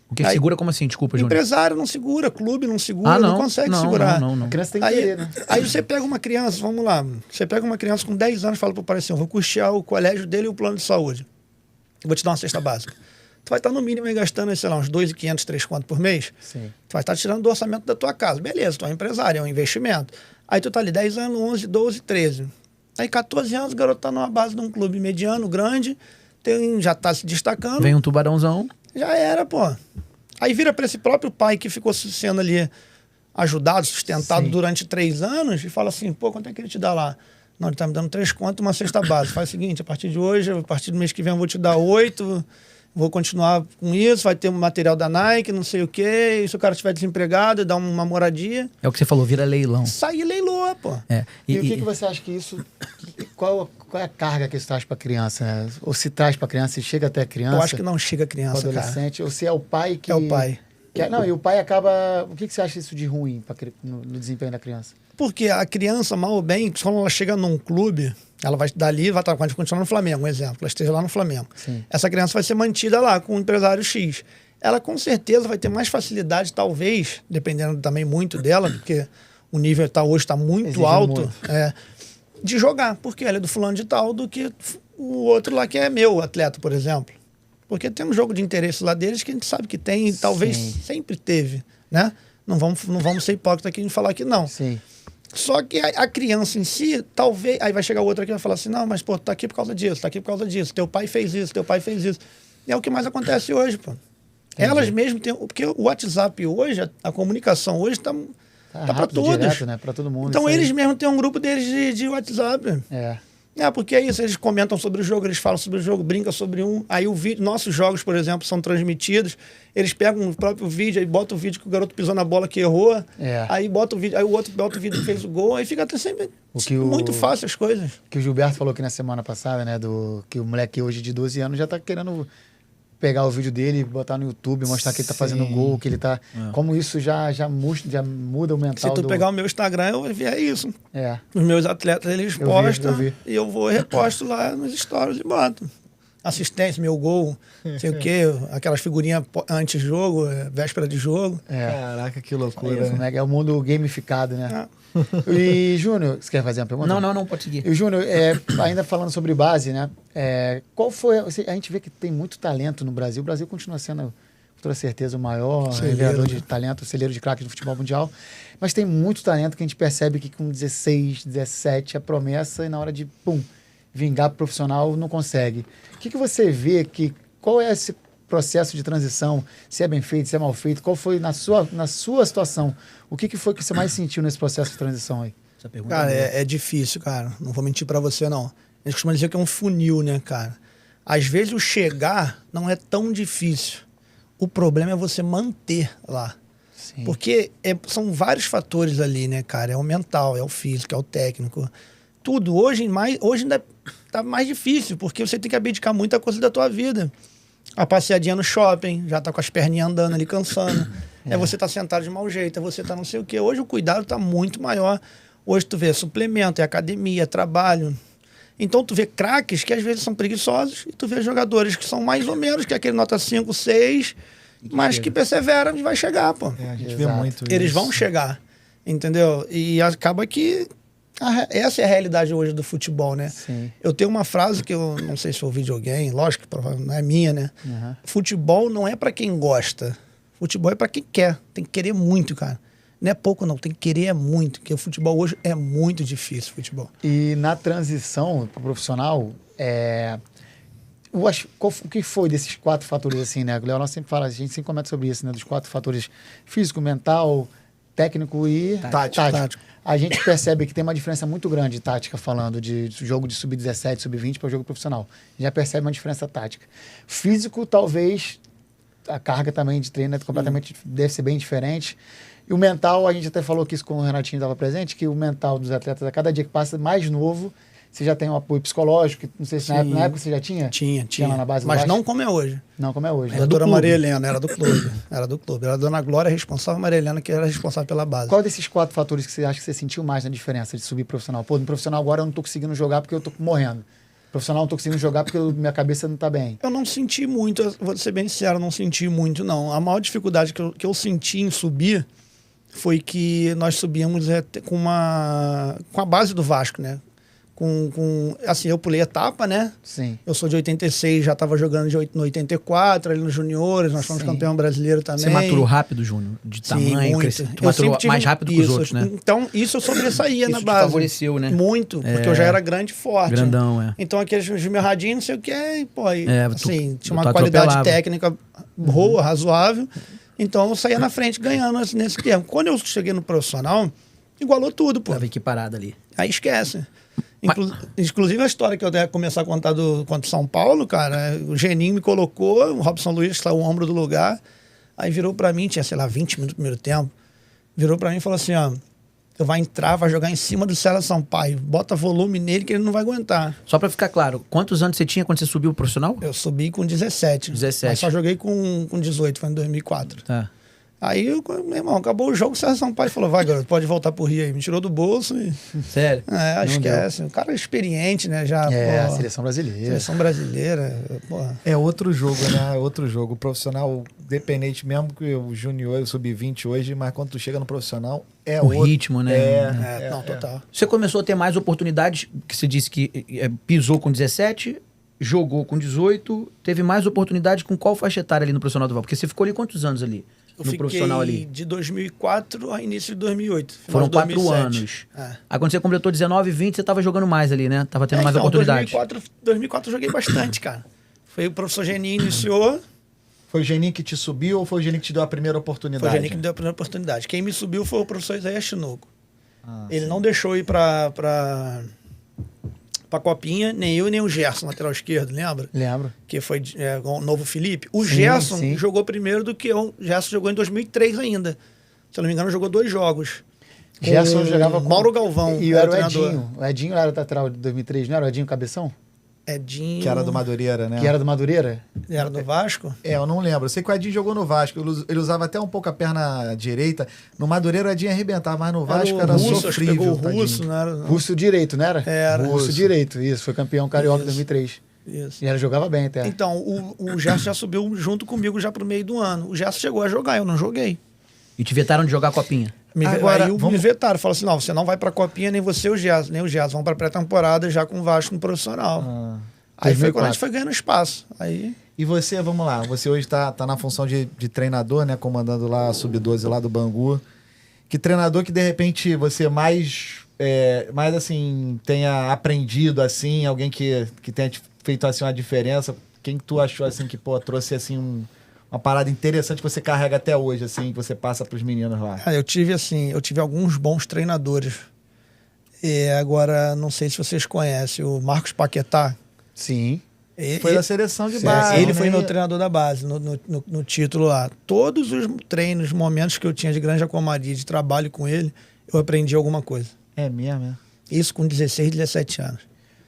S4: O que segura como assim? Desculpa, Júnior.
S3: Empresário não segura, clube não segura, não consegue segurar.
S1: Não. A criança tem que querer, né?
S3: Aí você pega uma criança, vamos lá, você pega uma criança com 10 anos e fala pro pai assim, eu vou custear o colégio dele e o plano de saúde. Eu vou te dar uma cesta básica. Tu vai estar no mínimo aí gastando, sei lá, uns 2.500, 3 conto por mês.
S1: Sim.
S3: Tu vai estar tirando do orçamento da tua casa. Beleza, tu é um empresário, é um investimento. Aí tu tá ali 10 anos, 11, 12, 13. Aí 14 anos, o garoto tá numa base de um clube mediano, grande, já tá se destacando.
S4: Vem um tubarãozão.
S3: Já era, pô. Aí vira para esse próprio pai que ficou sendo ali ajudado, sustentado durante 3 anos e fala assim, pô, quanto é que ele te dá lá? Não, ele tá me dando 3 conto e uma cesta base. Faz o seguinte, a partir de hoje, a partir do mês que vem eu vou te dar 8, vou continuar com isso, vai ter um material da Nike, não sei o quê, e se o cara estiver desempregado, dá uma moradia.
S4: É o que você falou, vira leilão.
S3: Sai e leiloa, pô.
S1: E o que você acha que isso... Qual é a carga que isso traz para a criança? Né? Ou se traz para a criança, se chega até a criança?
S3: Eu acho que não chega a criança,
S1: adolescente, cara. Ou se é o pai que...
S3: É o pai.
S1: Não, e o pai acaba... O que você acha isso de ruim no desempenho da criança?
S3: Porque a criança, mal ou bem, quando ela chega num clube, ela vai dali, vai continuar no Flamengo, um exemplo, ela esteja lá no Flamengo.
S1: Sim.
S3: Essa criança vai ser mantida lá com o empresário X. Ela com certeza vai ter mais facilidade, talvez, dependendo também muito dela, porque o nível hoje está muito
S1: Exige
S3: alto,
S1: muito.
S3: de jogar, porque ela é do fulano de tal, do que o outro lá que é meu atleta, por exemplo. Porque tem um jogo de interesse lá deles que a gente sabe que tem e talvez sempre teve, né? Não vamos ser hipócritas aqui em falar que não.
S1: Sim.
S3: Só que a criança em si, talvez... Aí vai chegar outro aqui e vai falar assim, não, mas, pô, tá aqui por causa disso, tá aqui por causa disso. Teu pai fez isso, teu pai fez isso. E é o que mais acontece hoje, pô. Entendi. Elas mesmo têm... Porque o WhatsApp hoje, a comunicação hoje tá para todos.
S1: Direto, né? Para todo mundo.
S3: Então eles mesmo têm um grupo deles de WhatsApp. Porque é isso, eles comentam sobre o jogo, eles falam sobre o jogo, brincam sobre um. Aí o vídeo, nossos jogos, por exemplo, são transmitidos, eles pegam o próprio vídeo, aí botam o vídeo que o garoto pisou na bola que errou, aí bota o vídeo, aí o outro bota o vídeo que fez o gol, aí fica até sempre muito fácil as coisas.
S1: Que o Gilberto falou aqui na semana passada, né, que o moleque hoje de 12 anos já tá querendo pegar o vídeo dele, botar no YouTube, mostrar que ele tá fazendo gol, que ele tá... Como isso já muda o mental.
S3: Se tu pegar o meu Instagram, eu vi isso.
S1: É.
S3: Os meus atletas, eles postam e eu vou e reposto lá nos stories e boto. Assistência, meu gol, sei o quê, aquelas figurinhas antes de jogo, véspera de jogo.
S2: Caraca, que loucura.
S1: Né? É o mundo gamificado, né? E, Júnior, você quer fazer uma pergunta?
S4: Não, pode seguir.
S1: E, Júnior, ainda falando sobre base, né? Qual foi... A gente vê que tem muito talento no Brasil. O Brasil continua sendo, com toda certeza, o maior revelador de talento, celeiro de craques do futebol mundial. Mas tem muito talento que a gente percebe que com 16, 17 é promessa e na hora de, vingar pro profissional não consegue. O que você vê qual é esse processo de transição? Se é bem feito, se é mal feito? Qual foi na sua situação? O que foi que você mais sentiu nesse processo de transição aí?
S4: Essa pergunta
S3: cara, é difícil, cara. Não vou mentir pra você, não. A gente costuma dizer que é um funil, né, cara? Às vezes o chegar não é tão difícil. O problema é você manter lá.
S1: Sim.
S3: Porque são vários fatores ali, né, cara? É o mental, é o físico, é o técnico. Tudo. Hoje ainda tá mais difícil, porque você tem que abdicar muita coisa da tua vida. A passeadinha no shopping, já tá com as perninhas andando ali, cansando. Você tá sentado de mau jeito, você tá não sei o quê. Hoje o cuidado tá muito maior. Hoje tu vê suplemento, academia, trabalho. Então tu vê craques que às vezes são preguiçosos e tu vê jogadores que são mais ou menos, que é aquele nota 5, 6, mas que perseveram e vai chegar, pô.
S2: A gente vê muito isso.
S3: Eles vão chegar, entendeu? E acaba que essa é a realidade hoje do futebol, né?
S1: Sim.
S3: Eu tenho uma frase que eu não sei se eu ouvi de alguém, lógico que provavelmente não é minha, né? Futebol não é pra quem gosta. Futebol é pra quem quer. Tem que querer muito, cara. Não é pouco, não. Tem que querer muito. Porque o futebol hoje é muito difícil, futebol.
S1: E na transição pro profissional, o que foi desses 4 fatores, assim, né? O Leonel sempre fala, a gente sempre comenta sobre isso, né? Dos 4 fatores: físico, mental, técnico e tático. A gente percebe que tem uma diferença muito grande de tática, falando de jogo de sub-17, sub-20 para o jogo profissional. Já percebe uma diferença tática. Físico, talvez, a carga também de treino deve ser bem diferente. E o mental, a gente até falou que isso com o Renatinho estava presente, que o mental dos atletas, a cada dia que passa mais novo, você já tem um apoio psicológico, não sei se na época você já tinha?
S3: Tinha
S1: lá na base.
S3: Mas não como é hoje.
S1: Não como é hoje.
S3: Era a doutora Maria Helena, era do clube. Era a dona Glória responsável, Maria Helena que era responsável pela base.
S1: Qual desses 4 fatores que você acha que você sentiu mais na diferença de subir profissional? Pô, no profissional agora eu não tô conseguindo jogar porque eu tô morrendo. No profissional eu não tô conseguindo jogar porque minha cabeça não tá bem.
S3: Eu não senti muito, vou ser bem sincero, não senti muito, não. A maior dificuldade que eu senti em subir foi que nós subíamos com a base do Vasco, né? Assim, eu pulei etapa, né?
S1: Sim.
S3: Eu sou de 86, já estava jogando no 84, ali nos juniores, nós fomos campeão brasileiro também.
S4: Você maturou rápido, Júnior? De tamanho, tu maturou mais rápido que os outros, né?
S3: Então, isso eu sobressaía na base.
S4: Isso te favoreceu, né?
S3: Muito, porque eu já era grande e forte.
S4: Grandão,
S3: Então, aqueles esmirradinhos, não sei o que, assim, tinha uma
S1: tu
S3: qualidade técnica boa, razoável. Então, eu saía na frente ganhando nesse termo. Quando eu cheguei no profissional, igualou tudo, pô.
S4: Tava equiparado ali.
S3: Aí esquece. Inclusive a história que eu ia começar a contar contra o São Paulo, cara, o Geninho me colocou, o Robson Luiz saiu o ombro do lugar, aí virou pra mim, tinha, sei lá, 20 minutos no primeiro tempo, virou pra mim e falou assim, ó, tu vai entrar, vai jogar em cima do César Sampaio, bota volume nele que ele não vai aguentar.
S4: Só pra ficar claro, quantos anos você tinha quando você subiu o profissional?
S3: Eu subi com 17.
S4: 17.
S3: Mas só joguei com 18, foi em 2004.
S4: Tá.
S3: Aí, meu irmão, acabou o jogo, o César Sampaio falou, vai, garoto, pode voltar pro Rio aí. Me tirou do bolso e...
S4: Sério?
S3: Esquece. O cara é experiente, né? Já,
S1: a seleção brasileira.
S3: Seleção brasileira, porra.
S2: É outro jogo, né? Outro jogo. O profissional, dependente mesmo que o junior, o sub-20 hoje, mas quando tu chega no profissional, é
S4: o
S2: outro.
S4: ritmo, né?
S3: Não, total.
S4: Você começou a ter mais oportunidades, que você disse que pisou com 17, jogou com 18, teve mais oportunidades com qual faixa etária ali no profissional do Val? Porque você ficou ali quantos anos ali? No profissional ali?
S3: De 2004 a início de 2008.
S4: Foram 4 anos. Aí quando você completou 19, 20, você tava jogando mais ali, né? Tava tendo mais oportunidades.
S3: 2004 eu joguei bastante, cara. Foi o professor Geninho iniciou.
S2: Foi o Geninho que te subiu ou foi o Geninho que te deu a primeira oportunidade?
S3: Foi o Geninho que me deu a primeira oportunidade. Quem me subiu foi o professor Isaías Chinoco. Ele não deixou ir pra Copinha, nem eu nem o Gerson, lateral esquerdo, lembra?
S1: Lembro.
S3: Que foi o novo Felipe. O Gerson jogou primeiro do que eu. O Gerson jogou em 2003 ainda. Se eu não me engano, jogou 2 jogos.
S1: Gerson jogava com
S3: Mauro Galvão.
S1: E era o Edinho. O Edinho era lateral de 2003, não era o Edinho Cabeção?
S3: Edinho.
S2: Que era do Madureira, né?
S1: Que era do Madureira?
S3: Era do Vasco?
S2: Eu não lembro. Eu sei que o Edinho jogou no Vasco. Ele usava até um pouco a perna direita. No Madureira o Edinho arrebentava, mas no Vasco era sofrível.
S3: Pegou o Russo, não era?
S1: Russo direito, não era?
S3: Era.
S1: Russo direito, isso. Foi campeão carioca em 2003.
S3: Isso.
S1: E ele jogava bem até.
S3: Então, o Gerson já subiu junto comigo já pro meio do ano. O Gerson chegou a jogar, eu não joguei.
S4: E te vetaram de jogar a Copinha?
S3: Agora, me vetaram. Falaram assim, não, você não vai pra Copinha, nem você nem o Gerson. Vão pra pré-temporada já com o Vasco no profissional. Aí foi quando a gente foi ganhando espaço. Aí...
S2: E você, vamos lá, você hoje tá na função de treinador, né? Comandando lá a Sub-12 lá do Bangu. Que treinador que de repente você mais assim, tenha aprendido assim, alguém que tenha feito assim uma diferença, quem tu achou assim que, pô, trouxe assim uma parada interessante que você carrega até hoje, assim, que você passa pros meninos lá?
S3: Eu tive alguns bons treinadores. Agora, não sei se vocês conhecem o Marcos Paquetá.
S1: Sim.
S2: Foi da seleção de base.
S3: Ele foi meu treinador da base, no título lá. Todos os treinos, momentos que eu tinha de grande comadria, de trabalho com ele, eu aprendi alguma coisa.
S2: É mesmo, é?
S3: Isso com 16, 17 anos.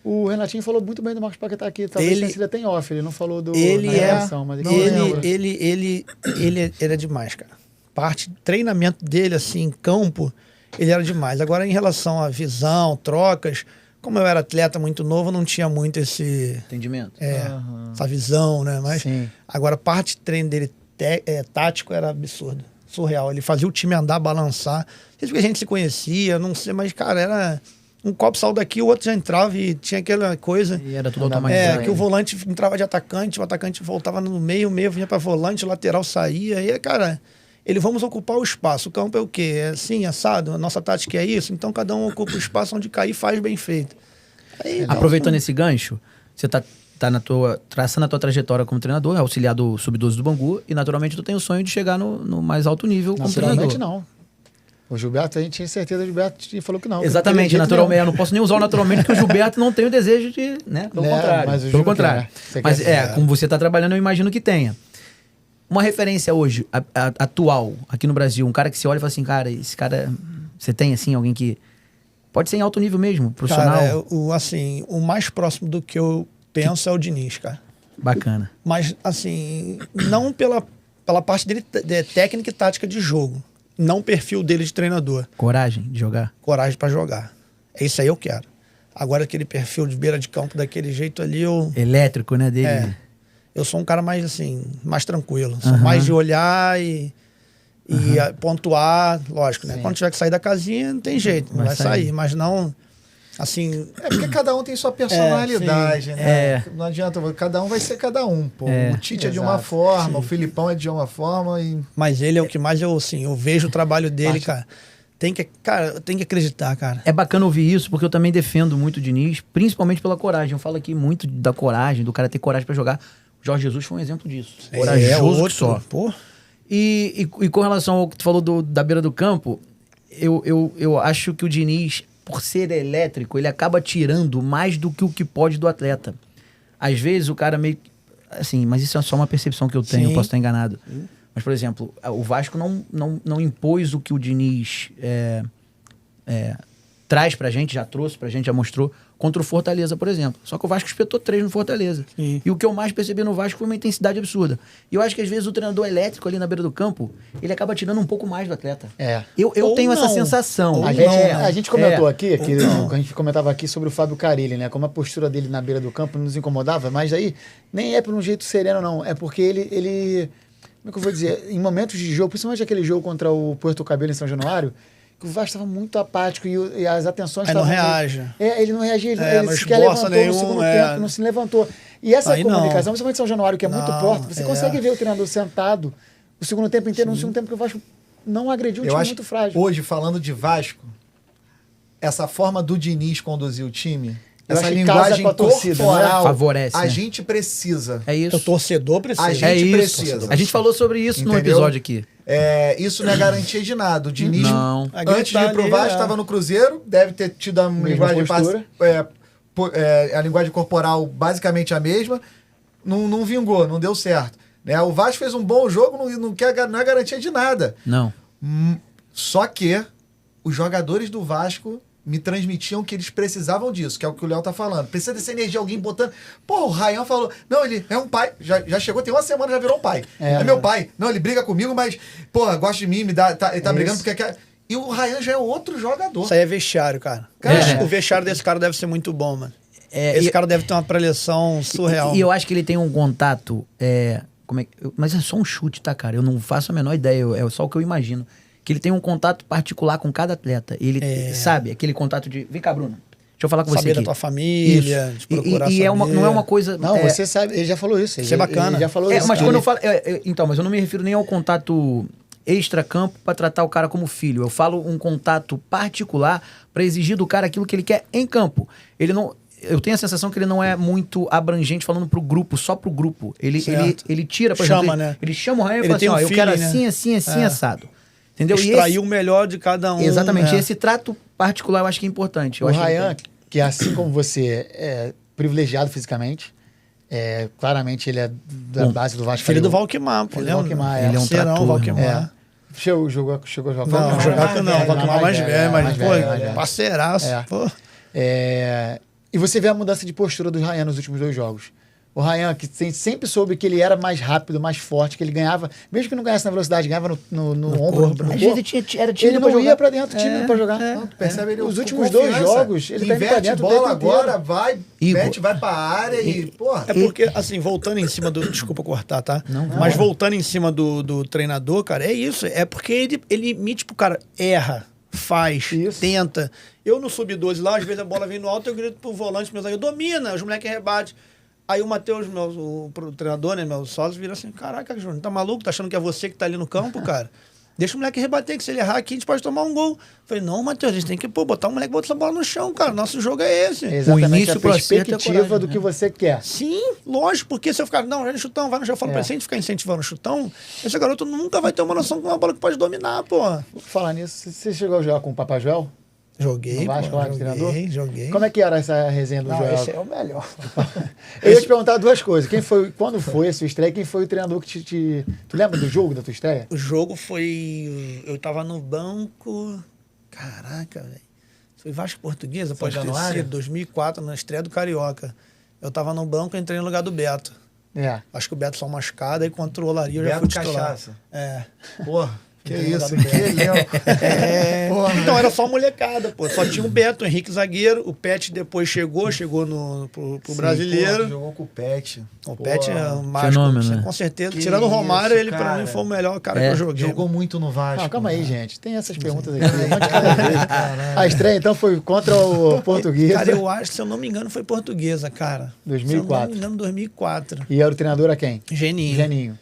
S1: O Renatinho falou muito bem do Marcos Paquetá aqui. Talvez tenha sido até em off, ele não falou do
S3: ele era demais, cara. Parte treinamento dele, assim, em campo, ele era demais. Agora, em relação à visão, trocas... Como eu era atleta muito novo, não tinha muito esse...
S4: Entendimento.
S3: Essa visão, né? Mas
S1: sim.
S3: Agora, a parte de treino dele tático era absurda. Surreal. Ele fazia o time andar, balançar. Não sei se a gente se conhecia, não sei, mas, cara, era... Um copo saiu daqui, o outro já entrava e tinha aquela coisa...
S4: E era tudo automatizado.
S3: Que o volante entrava de atacante, o atacante voltava no meio, o meio vinha pra volante, o lateral saía. E, cara... Vamos ocupar o espaço. O campo é o quê? É assim, assado? A nossa tática é isso? Então cada um ocupa o espaço onde cair faz bem feito.
S4: Aproveitando esse gancho, você tá traçando a tua trajetória como treinador, auxiliar do Sub-12 do Bangu, e naturalmente tu tem o sonho de chegar no mais alto nível como treinador.
S1: Naturalmente não. O Gilberto, a gente tinha certeza, o Gilberto falou que não.
S4: Exatamente, naturalmente. Eu não posso nem usar o naturalmente, porque o Gilberto não tem o desejo de... Né? Pelo contrário.
S1: Mas
S4: pelo contrário. Mas como você tá trabalhando, eu imagino que tenha. Uma referência hoje, atual, aqui no Brasil, um cara que você olha e fala assim, cara, esse cara, você tem assim, alguém que pode ser em alto nível mesmo, profissional?
S3: Cara, o mais próximo do que eu penso é o Diniz, cara.
S4: Bacana.
S3: Mas, assim, não pela parte dele, técnica e tática de jogo, não o perfil dele de treinador.
S4: Coragem de jogar?
S3: Coragem pra jogar. É isso aí eu quero. Agora, aquele perfil de beira de campo daquele jeito ali,
S4: elétrico, né, dele?
S3: Eu sou um cara mais, assim, mais tranquilo. Sou mais de olhar e pontuar, lógico, né? Sim. Quando tiver que sair da casinha, não tem jeito, vai sair. Mas não, assim...
S2: porque cada um tem sua personalidade, né? Não adianta, cada um vai ser cada um, pô. O Tite é de uma forma, o Filipão é de uma forma e...
S3: Mas ele é o que mais eu vejo o trabalho dele, cara. Tem que acreditar, cara.
S4: É bacana ouvir isso, porque eu também defendo muito o Diniz, principalmente pela coragem. Eu falo aqui muito da coragem, do cara ter coragem pra jogar. Jorge Jesus foi um exemplo disso. Corajoso que só.
S3: Pô.
S4: E com relação ao que tu falou da beira do campo, eu acho que o Diniz, por ser elétrico, ele acaba tirando mais do que o que pode do atleta. Às vezes o cara meio... Assim, mas isso é só uma percepção que eu tenho, eu posso estar enganado. Mas, por exemplo, o Vasco não impôs o que o Diniz traz pra gente, já trouxe pra gente, já mostrou. contra o Fortaleza, por exemplo. Só que o Vasco espetou 3 no Fortaleza.
S3: Sim.
S4: E o que eu mais percebi no Vasco foi uma intensidade absurda. E eu acho que às vezes o treinador elétrico ali na beira do campo, ele acaba tirando um pouco mais do atleta. Eu
S3: Ou
S4: tenho essa
S3: não.
S4: sensação.
S1: A gente comentou aqui, a gente comentava aqui sobre o Fábio Carille, né? Como a postura dele na beira do campo nos incomodava, mas aí nem é por um jeito sereno, não. É porque ele como é que eu vou dizer? Em momentos de jogo, principalmente aquele jogo contra o Puerto Cabelo em São Januário, que o Vasco estava muito apático e as atenções estavam...
S3: Ele não reage.
S1: Ele não reagia, ele
S3: não
S1: sequer
S3: esboça
S1: levantou no segundo tempo, não se levantou. E essa
S3: Aí
S1: comunicação,
S3: não.
S1: principalmente em São Januário, que é muito próximo, você consegue ver o treinador sentado o segundo tempo inteiro, no segundo tempo que o Vasco não agrediu um time muito frágil.
S2: Hoje, falando de Vasco, essa forma do Diniz conduzir o time,
S1: Eu
S2: essa
S1: acho que
S2: linguagem
S1: casa com a torcida,
S2: corporal,
S4: favorece,
S2: a
S4: né?
S2: gente precisa.
S4: É isso.
S3: O torcedor precisa.
S2: A gente
S4: É isso.
S2: precisa.
S4: A gente falou sobre isso no
S2: Entendeu?
S4: episódio aqui.
S2: Isso não é garantia de nada. O Diniz,
S4: Não.
S2: antes de ir pro Vasco, estava no Cruzeiro, deve ter tido a linguagem a linguagem corporal basicamente a mesma. Não vingou, não deu certo. Né? O Vasco fez um bom jogo, não é garantia de nada.
S4: Não.
S2: Só que os jogadores do Vasco me transmitiam que eles precisavam disso, que é o que o Léo tá falando. Precisa dessa energia, alguém botando... Pô, o Ryan falou, não, ele é um pai, já chegou, tem uma semana, já virou um pai. É meu pai. Não, ele briga comigo, mas, pô, gosta de mim, ele tá brigando porque quer... E o Ryan já é outro jogador.
S3: Isso aí é vestiário, cara. O vestiário desse cara deve ser muito bom, mano. Esse cara deve ter uma preleção surreal.
S4: E eu acho que ele tem um contato... mas é só um chute, tá, cara? Eu não faço a menor ideia, é só o que eu imagino. Que ele tem um contato particular com cada atleta. Ele sabe, aquele contato de... Vem cá, Bruno. Deixa eu falar com você aqui.
S3: Saber da tua família,
S4: isso.
S3: de procurar
S4: e não é uma coisa...
S1: Não, você sabe, ele já falou isso.
S3: Isso é bacana.
S1: Ele já falou isso.
S4: Mas quando eu falo... Então, mas eu não me refiro nem ao contato extra-campo para tratar o cara como filho. Eu falo um contato particular para exigir do cara aquilo que ele quer em campo. Ele não... Eu tenho a sensação que ele não é muito abrangente falando pro grupo, só pro grupo. Ele tira, por exemplo, ele chama o Ryan e fala assim, eu quero assim, assado. Entendeu?
S3: Extrair o melhor de cada um.
S4: Exatamente. Esse trato particular eu acho que é importante.
S1: O Ryan, que assim como você é privilegiado fisicamente, claramente ele é da base do Vasco.
S3: Filho do Valquimar, pô.
S1: Ele é
S3: um trator. Valquimar.
S1: Chegou a jogar.
S3: Não, jogar não. Valquimar mais velho, mas, pô, parceiraço. Pô.
S1: E você vê a mudança de postura do Ryan nos últimos 2 jogos. O Ryan, que sempre soube que ele era mais rápido, mais forte, que ele ganhava, mesmo que não ganhasse na velocidade, ganhava no ombro, no corpo.
S4: Às vezes era time
S1: ele não ia pra dentro, time pra jogar.
S2: Tu percebe ele
S1: os últimos 2 jogos, ele tá indo pra dentro.
S2: Bola agora, vai pra área e porra.
S3: É porque, assim, voltando em cima do... Desculpa cortar, tá? Mas voltando em cima do treinador, cara, é isso. É porque ele imite pro cara, erra, faz, tenta. Eu no sub-12 lá, às vezes a bola vem no alto, eu grito pro volante, meus amigos, domina, os moleques rebatem. Aí o Matheus, o treinador, né, meu sócio, vira assim, caraca, Júnior, tá maluco? Tá achando que é você que tá ali no campo, cara? Deixa o moleque rebater, que se ele errar aqui, a gente pode tomar um gol. Falei, não, Matheus, a gente tem que botar o moleque e botar essa bola no chão, cara. Nosso jogo é esse.
S1: Exatamente,
S4: o início,
S1: a perspectiva do que você quer.
S3: Sim, lógico, porque se eu ficar, não, já no chutão, vai no chão, eu falo pra ele, se a gente ficar incentivando o chutão, esse garoto nunca vai ter uma noção com uma bola que pode dominar, pô.
S1: Vou falar nisso, você chegou a jogar com o Papai Joel?
S3: Joguei,
S1: joguei. Como é que era essa resenha do Joel?
S3: Esse é o melhor.
S1: Eu ia te perguntar 2 coisas. Quando foi a sua estreia? Quem foi o treinador que Tu lembra do jogo da tua estreia?
S3: O jogo foi... Eu tava no banco... Caraca, velho. Foi Vasco Portuguesa, pode ter sido, 2004, na estreia do Carioca. Eu tava no banco e entrei no lugar do Beto. Acho que o Beto só machucado, aí contra o Olaria eu já fui titular.
S2: Cachaça. Porra. Que isso, que elenco.
S3: Então, era só molecada, pô. Só tinha o Beto, o Henrique zagueiro. O Pet depois chegou pro Brasileiro.
S2: Pô, jogou com o Pet.
S3: O Pet é um mágico,
S4: né?
S3: com certeza.
S2: Que
S3: Tirando o Romário,
S2: isso,
S3: ele pra mim foi o melhor cara que eu joguei.
S2: Jogou muito no Vasco.
S1: Não, calma aí, gente. Tem essas perguntas aqui. A estreia, então, foi contra o Portuguesa.
S3: Cara, eu acho, se eu não me engano, foi Portuguesa, cara.
S1: 2004.
S3: Se eu não me engano, 2004.
S1: E era o treinador a quem?
S3: Geninho.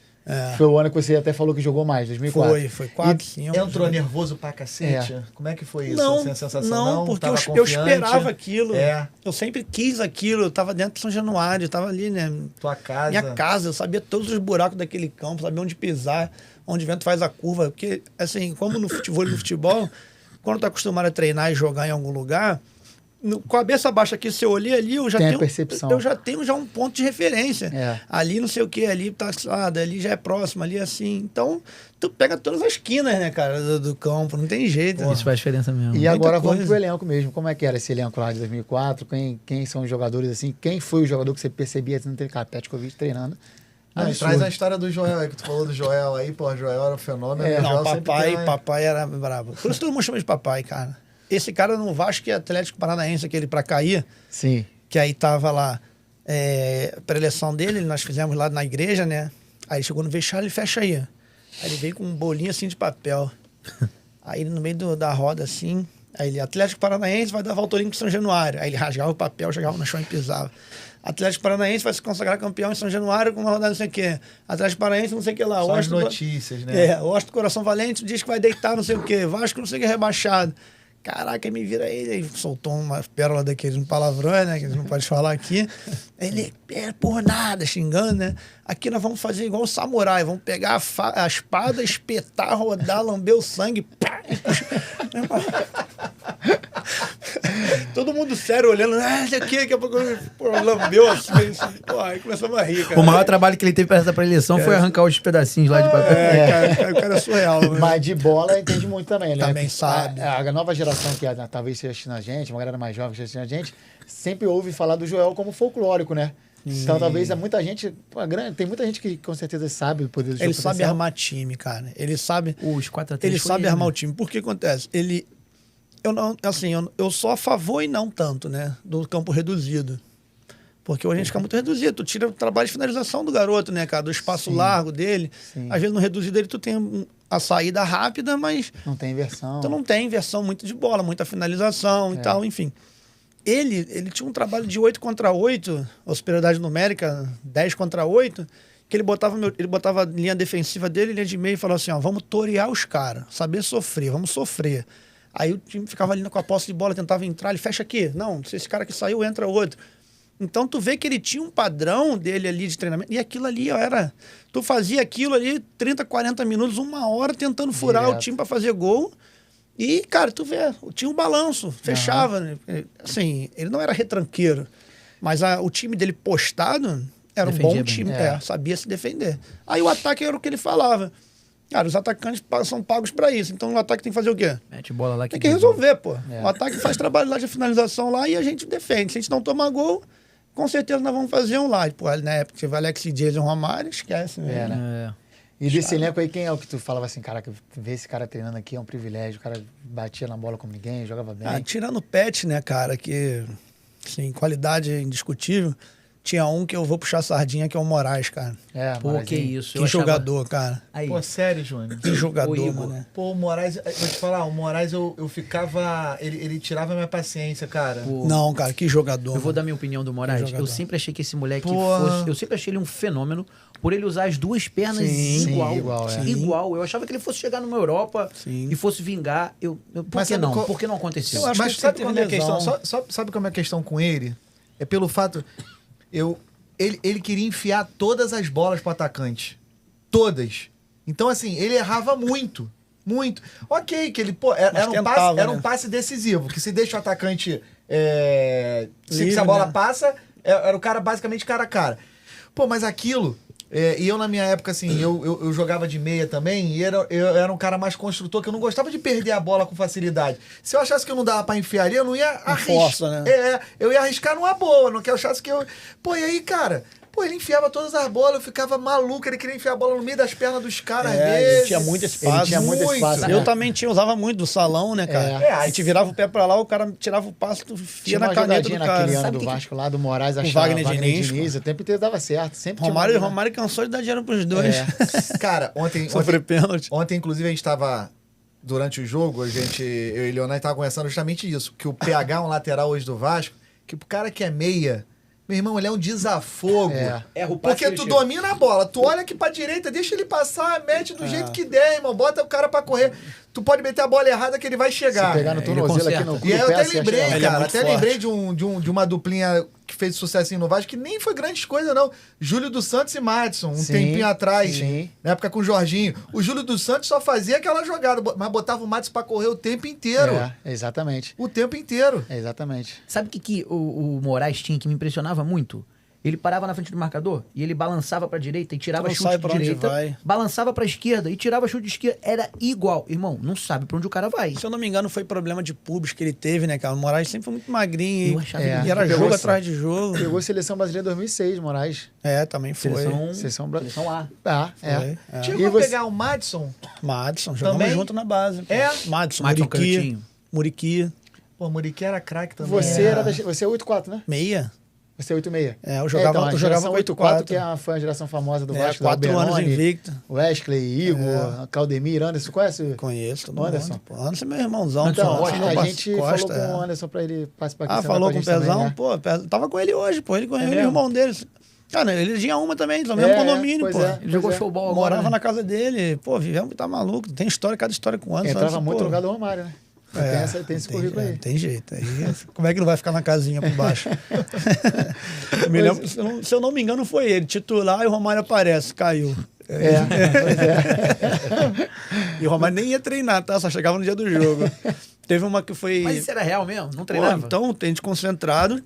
S1: Foi o ano que você até falou que jogou mais, 2004.
S3: Foi 4, 5.
S2: Entrou nervoso pra cacete? Como é que foi isso?
S3: Não,
S2: sem a sensação,
S3: não, porque eu esperava aquilo. Eu sempre quis aquilo. Eu tava dentro de São Januário, eu tava ali, né?
S2: Tua casa.
S3: Minha casa, eu sabia todos os buracos daquele campo, sabia onde pisar, onde o vento faz a curva. Porque, assim, como no futebol, quando tu tá acostumado a treinar e jogar em algum lugar, com a cabeça baixa aqui, se eu olhei ali, eu já
S1: Tem a
S3: tenho
S1: percepção.
S3: eu já tenho um ponto de referência.
S1: É.
S3: Ali não sei o que, ali tá assado, ali já é próximo, ali é assim. Então, tu pega todas as quinas, né, cara, do campo, não tem jeito.
S4: Isso faz diferença mesmo.
S1: E agora
S3: coisa.
S1: vamos pro elenco mesmo. Como é que era esse elenco lá de 2004? Quem são os jogadores assim? Quem foi o jogador que você percebia assim, não teve Petkovic treinando?
S2: Não, e traz a história do Joel aí, que tu falou do Joel aí, pô, o Joel era um fenômeno.
S1: É.
S2: o Joel
S3: Não,
S2: sempre tem-
S3: papai era brabo. Por isso todo mundo chama de papai, cara. Esse cara no Vasco, que é Atlético Paranaense, aquele pra cair,
S1: Sim.
S3: que aí tava lá, pré-eleição dele, nós fizemos lá na igreja, né? Aí chegou no vestiário, ele fecha aí. Aí ele veio com um bolinho assim de papel. Aí no meio da roda assim, aí ele, Atlético Paranaense vai dar volta olímpica em São Januário. Aí ele rasgava o papel, jogava no chão e pisava. Atlético Paranaense vai se consagrar campeão em São Januário com uma rodada não sei o quê. Atlético Paranaense não sei o que lá.
S2: Só as
S3: Washington-
S2: notícias, né?
S3: Washington Coração Valente diz que vai deitar não sei o quê. Vasco não sei o que rebaixado. Caraca, aí me vira ele, soltou uma pérola daqueles, um palavrão, né? Que a gente não pode falar aqui. Ele, por nada, xingando, né? Aqui nós vamos fazer igual o samurai, vamos pegar a espada, espetar, rodar, lamber o sangue. Pá, e puxar. Todo mundo sério olhando, isso aqui, daqui a pouco lambeu assim, pô, aí começamos a rir, cara.
S4: O maior trabalho que ele teve para essa pré-eleição foi arrancar os pedacinhos lá de papel.
S3: Cara, o cara é surreal. Né?
S1: Mas de bola entende muito também, né?
S3: Também sabe.
S1: A nova geração que talvez esteja assistindo a gente, uma galera mais jovem que esteja assistindo a gente, sempre ouve falar do Joel como folclórico, né? Então talvez muita gente, tem muita gente que com certeza sabe o poder do jogo.
S3: Ele sabe armar time, cara. Ele sabe.
S4: Os 4-3
S3: Ele
S4: foi
S3: sabe
S4: ele,
S3: armar
S4: né?
S3: o time. Por que acontece? Eu não, assim, eu sou a favor e não tanto, né? Do campo reduzido. Porque hoje a gente fica muito reduzido. Tu tira o trabalho de finalização do garoto, né, cara? Do espaço largo dele.
S1: Sim.
S3: Às vezes no reduzido ele tu tem a saída rápida, mas
S1: Não tem inversão.
S3: tu não tem inversão muito de bola, muita finalização e tal, enfim. Ele tinha um trabalho de 8 contra 8, ou superioridade numérica, 10 contra 8, que ele botava a linha defensiva dele, linha de meio, e falava assim, ó, vamos torear os caras, saber sofrer, vamos sofrer. Aí o time ficava ali com a posse de bola, tentava entrar, ele fecha aqui. Não, se esse cara que saiu, entra outro. Então tu vê que ele tinha um padrão dele ali de treinamento, e aquilo ali era... Tu fazia aquilo ali 30, 40 minutos, 1 hora tentando furar o time para fazer gol. E, cara, tu vê, tinha um balanço, fechava. Né? Assim, ele não era retranqueiro, mas o time dele postado era
S4: Defendia
S3: um bom
S4: bem.
S3: time, sabia se defender. Aí o ataque era o que ele falava. Cara, os atacantes são pagos para isso, então o ataque tem que fazer o quê?
S4: Mete bola lá
S3: Tem que resolver, pô. O ataque faz trabalho lá de finalização lá e a gente defende. Se a gente não tomar gol, com certeza nós vamos fazer um lá. Pô, na época que vai Alex Dias e Romário, esquece.
S1: É, né? E desse elenco aí, quem é o que tu falava assim, cara, que ver esse cara treinando aqui é um privilégio, o cara batia na bola como ninguém, jogava bem.
S3: Tirando o Pet, né, cara, que, assim, qualidade indiscutível, tinha um que eu vou puxar a sardinha, que é o Moraes, cara.
S4: Pô,
S1: Moraes,
S4: que
S1: hein?
S4: isso.
S3: Que jogador, cara.
S4: Aí.
S2: Pô, sério, Júnior?
S3: Que jogador,
S4: Igor.
S3: mano.
S2: Pô, o Moraes, vou te falar, o Moraes eu ficava. Ele tirava a minha paciência, cara.
S4: Pô,
S3: Não, cara, que jogador.
S4: eu vou
S3: mano.
S4: dar minha opinião do Moraes.
S3: jogador.
S4: Eu sempre achei que esse moleque
S2: Pô.
S4: fosse... Eu sempre achei ele um fenômeno por ele usar as duas pernas
S3: Sim,
S4: igual.
S1: igual, é.
S4: Igual. Eu achava que ele fosse chegar numa Europa
S3: Sim.
S4: e fosse vingar. Por
S2: Mas
S4: que
S2: sabe
S4: não?
S2: qual-
S4: Por que não aconteceu?
S3: Eu acho
S2: Mas
S3: que
S2: sabe
S3: ele
S2: qual é a
S3: teve
S2: questão?
S3: lesão.
S2: Sabe qual é a questão com ele? É pelo fato. Ele queria enfiar todas as bolas pro atacante. Todas. Então, assim, ele errava muito. Muito. Ok, que ele, pô, era
S3: tentava,
S2: um
S3: né?
S2: passe decisivo, que se deixa o atacante. Se
S3: Livre,
S2: a bola
S3: né?
S2: passa, era o cara basicamente cara a cara. Pô, mas aquilo. E eu, na minha época, assim, eu jogava de meia também, e eu era um cara mais construtor, que eu não gostava de perder a bola com facilidade. Se eu achasse que eu não dava pra enfiar ali, eu não ia arriscar.
S3: força, né?
S2: Eu ia arriscar numa boa, não que eu achasse que eu... Pô, e aí, cara... Pô, ele enfiava todas as bolas, eu ficava maluco, ele queria enfiar a bola no meio das pernas dos caras, às
S3: Ele
S2: vezes.
S3: tinha muito espaço.
S1: Ele tinha muito espaço,
S3: Eu
S1: né?
S3: também usava muito do salão, né, cara? A gente virava o pé pra lá, o cara tirava o passo, tu
S1: Tinha
S3: fia na
S1: uma
S3: caneta
S1: jogadinha
S3: do
S1: naquele
S3: cara.
S1: ano
S3: Sabe
S1: do
S3: que
S1: Vasco lá, do Moraes,
S3: o
S1: achava
S3: Wagner Diniz,
S1: o tempo inteiro dava certo. Sempre tinha uma-
S3: Romário cansou de dar dinheiro pros dois.
S2: Cara, ontem,
S3: Sofrer pênalti.
S2: inclusive, a gente tava... Durante o jogo, eu e o Leonardo tava conversando justamente isso. Que o PH, um lateral hoje do Vasco, que o cara que é meia... Meu irmão, ele é um desafogo.
S4: Erra o passe
S2: Porque
S4: que ele
S2: tu
S4: chega.
S2: domina a bola, tu olha aqui pra direita, deixa ele passar, mete do jeito que der, irmão. Bota o cara pra correr. tu pode meter a bola errada que ele vai chegar.
S1: Se pegar no tornozelo aqui no
S2: E aí eu até
S1: pé,
S2: lembrei,
S3: Ele é
S2: cara,
S3: muito
S2: até
S3: forte.
S2: lembrei de uma duplinha que fez sucesso no Vasco, que nem foi grandes coisas, não. Júlio dos Santos e Madison, um
S1: Sim,
S2: tempinho atrás,
S1: sim.
S2: na época com o Jorginho. O Júlio dos Santos só fazia aquela jogada, mas botava o Madison pra correr o tempo inteiro.
S1: Exatamente.
S2: O tempo inteiro.
S1: Exatamente.
S4: Sabe o que o Moraes tinha que me impressionava muito? Ele parava na frente do marcador e ele balançava pra direita e tirava
S3: Não
S4: chute
S3: sabe
S4: de
S3: pra onde
S4: direita.
S3: vai.
S4: Balançava pra esquerda e tirava chute de esquerda. Era igual. Irmão, não sabe pra onde o cara vai.
S3: Se eu não me engano, foi problema de pubis que ele teve, né, cara? O Moraes sempre foi muito magrinho.
S4: Eu achava
S3: E
S4: ele
S3: era
S1: pegou
S3: jogo
S1: essa-
S3: atrás de jogo.
S1: Pegou a Seleção Brasileira em 2006, Moraes.
S3: Também foi.
S1: Seleção
S4: A.
S1: É.
S3: Foi.
S2: Chegou
S1: E
S2: a
S1: você-
S2: pegar o Madison.
S3: Madison, jogamos
S2: Também?
S3: junto na base. pô.
S2: É?
S3: Madison,
S4: Madison
S3: Muriqui.
S4: Canhotinho.
S3: Muriqui.
S2: Pô, Muriqui era craque também.
S1: Você é 8-4, né?
S3: Meia.
S1: Você é 8-6.
S3: Eu jogava,
S1: a
S3: eu jogava
S1: geração
S3: com
S1: 8-4,
S3: 8-4.
S1: que foi a geração famosa do Vasco. da
S3: 4 anos
S1: Alberoni,
S3: invicto.
S1: Wesley, Igor, Claudemir, Anderson. Conhece?
S3: Conheço todo
S1: Anderson.
S3: mundo. Pô, Anderson é meu irmãozão.
S1: Então,
S3: pô.
S1: a gente
S3: Costa,
S1: falou com o Anderson pra ele participar aqui. sentar
S3: falou
S1: a
S3: com o
S1: gente também,
S3: Pezão,
S1: né?
S3: pô. Tava com ele hoje, pô. Ele conheceu o
S2: mesmo?
S3: irmão dele. Cara, ele tinha uma também, no mesmo condomínio,
S1: pois
S3: pô.
S1: é.
S4: Ele jogou
S1: Pois é.
S4: showball agora.
S3: Morava
S4: né?
S3: na casa dele. Pô, vivemos que tá maluco. Tem história, cada história com o Anderson.
S1: Entrava
S3: Anderson,
S1: muito
S3: pô,
S1: no lugar do Romário, né? Tem esse currículo aí.
S3: Tem jeito. Aí, como é que não vai ficar na casinha por baixo? Eu me lembro, se eu não me engano, foi ele. Titular e o Romário aparece, caiu. E o Romário nem ia treinar, tá? Só chegava no dia do jogo. Teve uma que foi.
S4: Mas isso era real mesmo? Não
S3: Pô,
S4: treinava?
S3: então, a gente concentrado.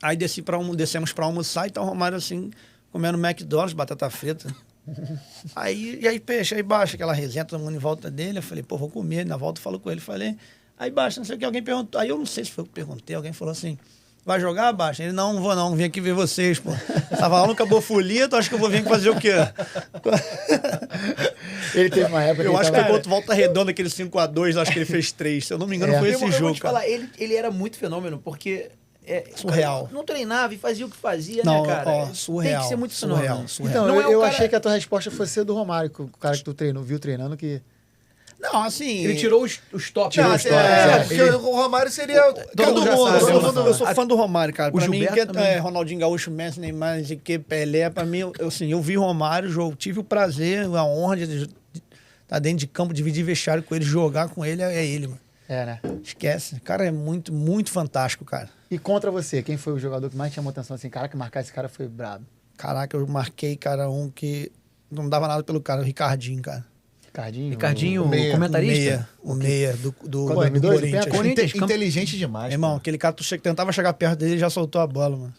S3: Aí descemos pra almoçar e tá o Romário assim, comendo McDonald's, batata frita. Aí peixe, aí baixa aquela resenha, todo mundo em volta dele. Eu falei, pô, vou comer. Na volta eu falo com ele, falei, aí baixa, não sei o que, alguém perguntou. Aí eu não sei se foi eu que perguntei, alguém falou assim, vai jogar, baixa? Ele, não vou não, vim aqui ver vocês, pô. Tava aula, acabou folia, tu acha que eu vou vir aqui fazer o quê?
S1: Ele teve uma época
S3: Eu acho que
S1: ele
S3: foi contra Volta Redonda, aquele 5-2, acho que ele fez 3. Se eu não me engano, foi esse
S4: eu vou
S3: jogo,
S4: te
S3: cara.
S4: falar, ele era muito fenômeno, porque...
S3: Surreal.
S4: Não treinava e fazia o que fazia,
S3: Não,
S4: né, cara?
S3: ó, surreal.
S4: Tem que ser muito
S3: Surreal,
S4: fenômeno.
S3: surreal.
S1: Então,
S4: Não é o
S1: eu
S4: cara-
S1: achei que a tua resposta fosse ser do Romário, que o cara que tu viu treinando, que...
S3: Não, assim...
S4: Ele tirou os tops.
S2: Não,
S4: né?
S2: assim,
S1: história,
S2: porque o Romário seria...
S3: Todo
S2: mundo já
S3: mundo,
S2: sabe,
S3: eu sou fã do Romário, cara.
S4: O
S3: Pra mim,
S4: Gilberto
S3: que
S4: também.
S3: Ronaldinho Gaúcho, Messi, Neymar, que Pelé, pra mim, eu vi Romário, tive o prazer, a honra de estar dentro de campo, dividir vestiário com ele, jogar com ele, é ele, mano.
S1: né?
S3: Esquece. O cara é muito, muito fantástico, cara.
S1: E contra você, quem foi o jogador que mais chamou atenção assim? Caraca, marcar esse cara foi brabo.
S3: Caraca, eu marquei, cara, um que não dava nada pelo cara, o Ricardinho, cara.
S4: Ricardinho,
S2: o meia.
S4: comentarista?
S3: O meia do
S1: Qual, 2002,
S3: Corinthians.
S1: do
S4: Corinthians,
S2: Inteligente demais.
S3: Irmão,
S2: pô.
S3: aquele cara, tentava chegar perto dele e já soltou a bola, mano.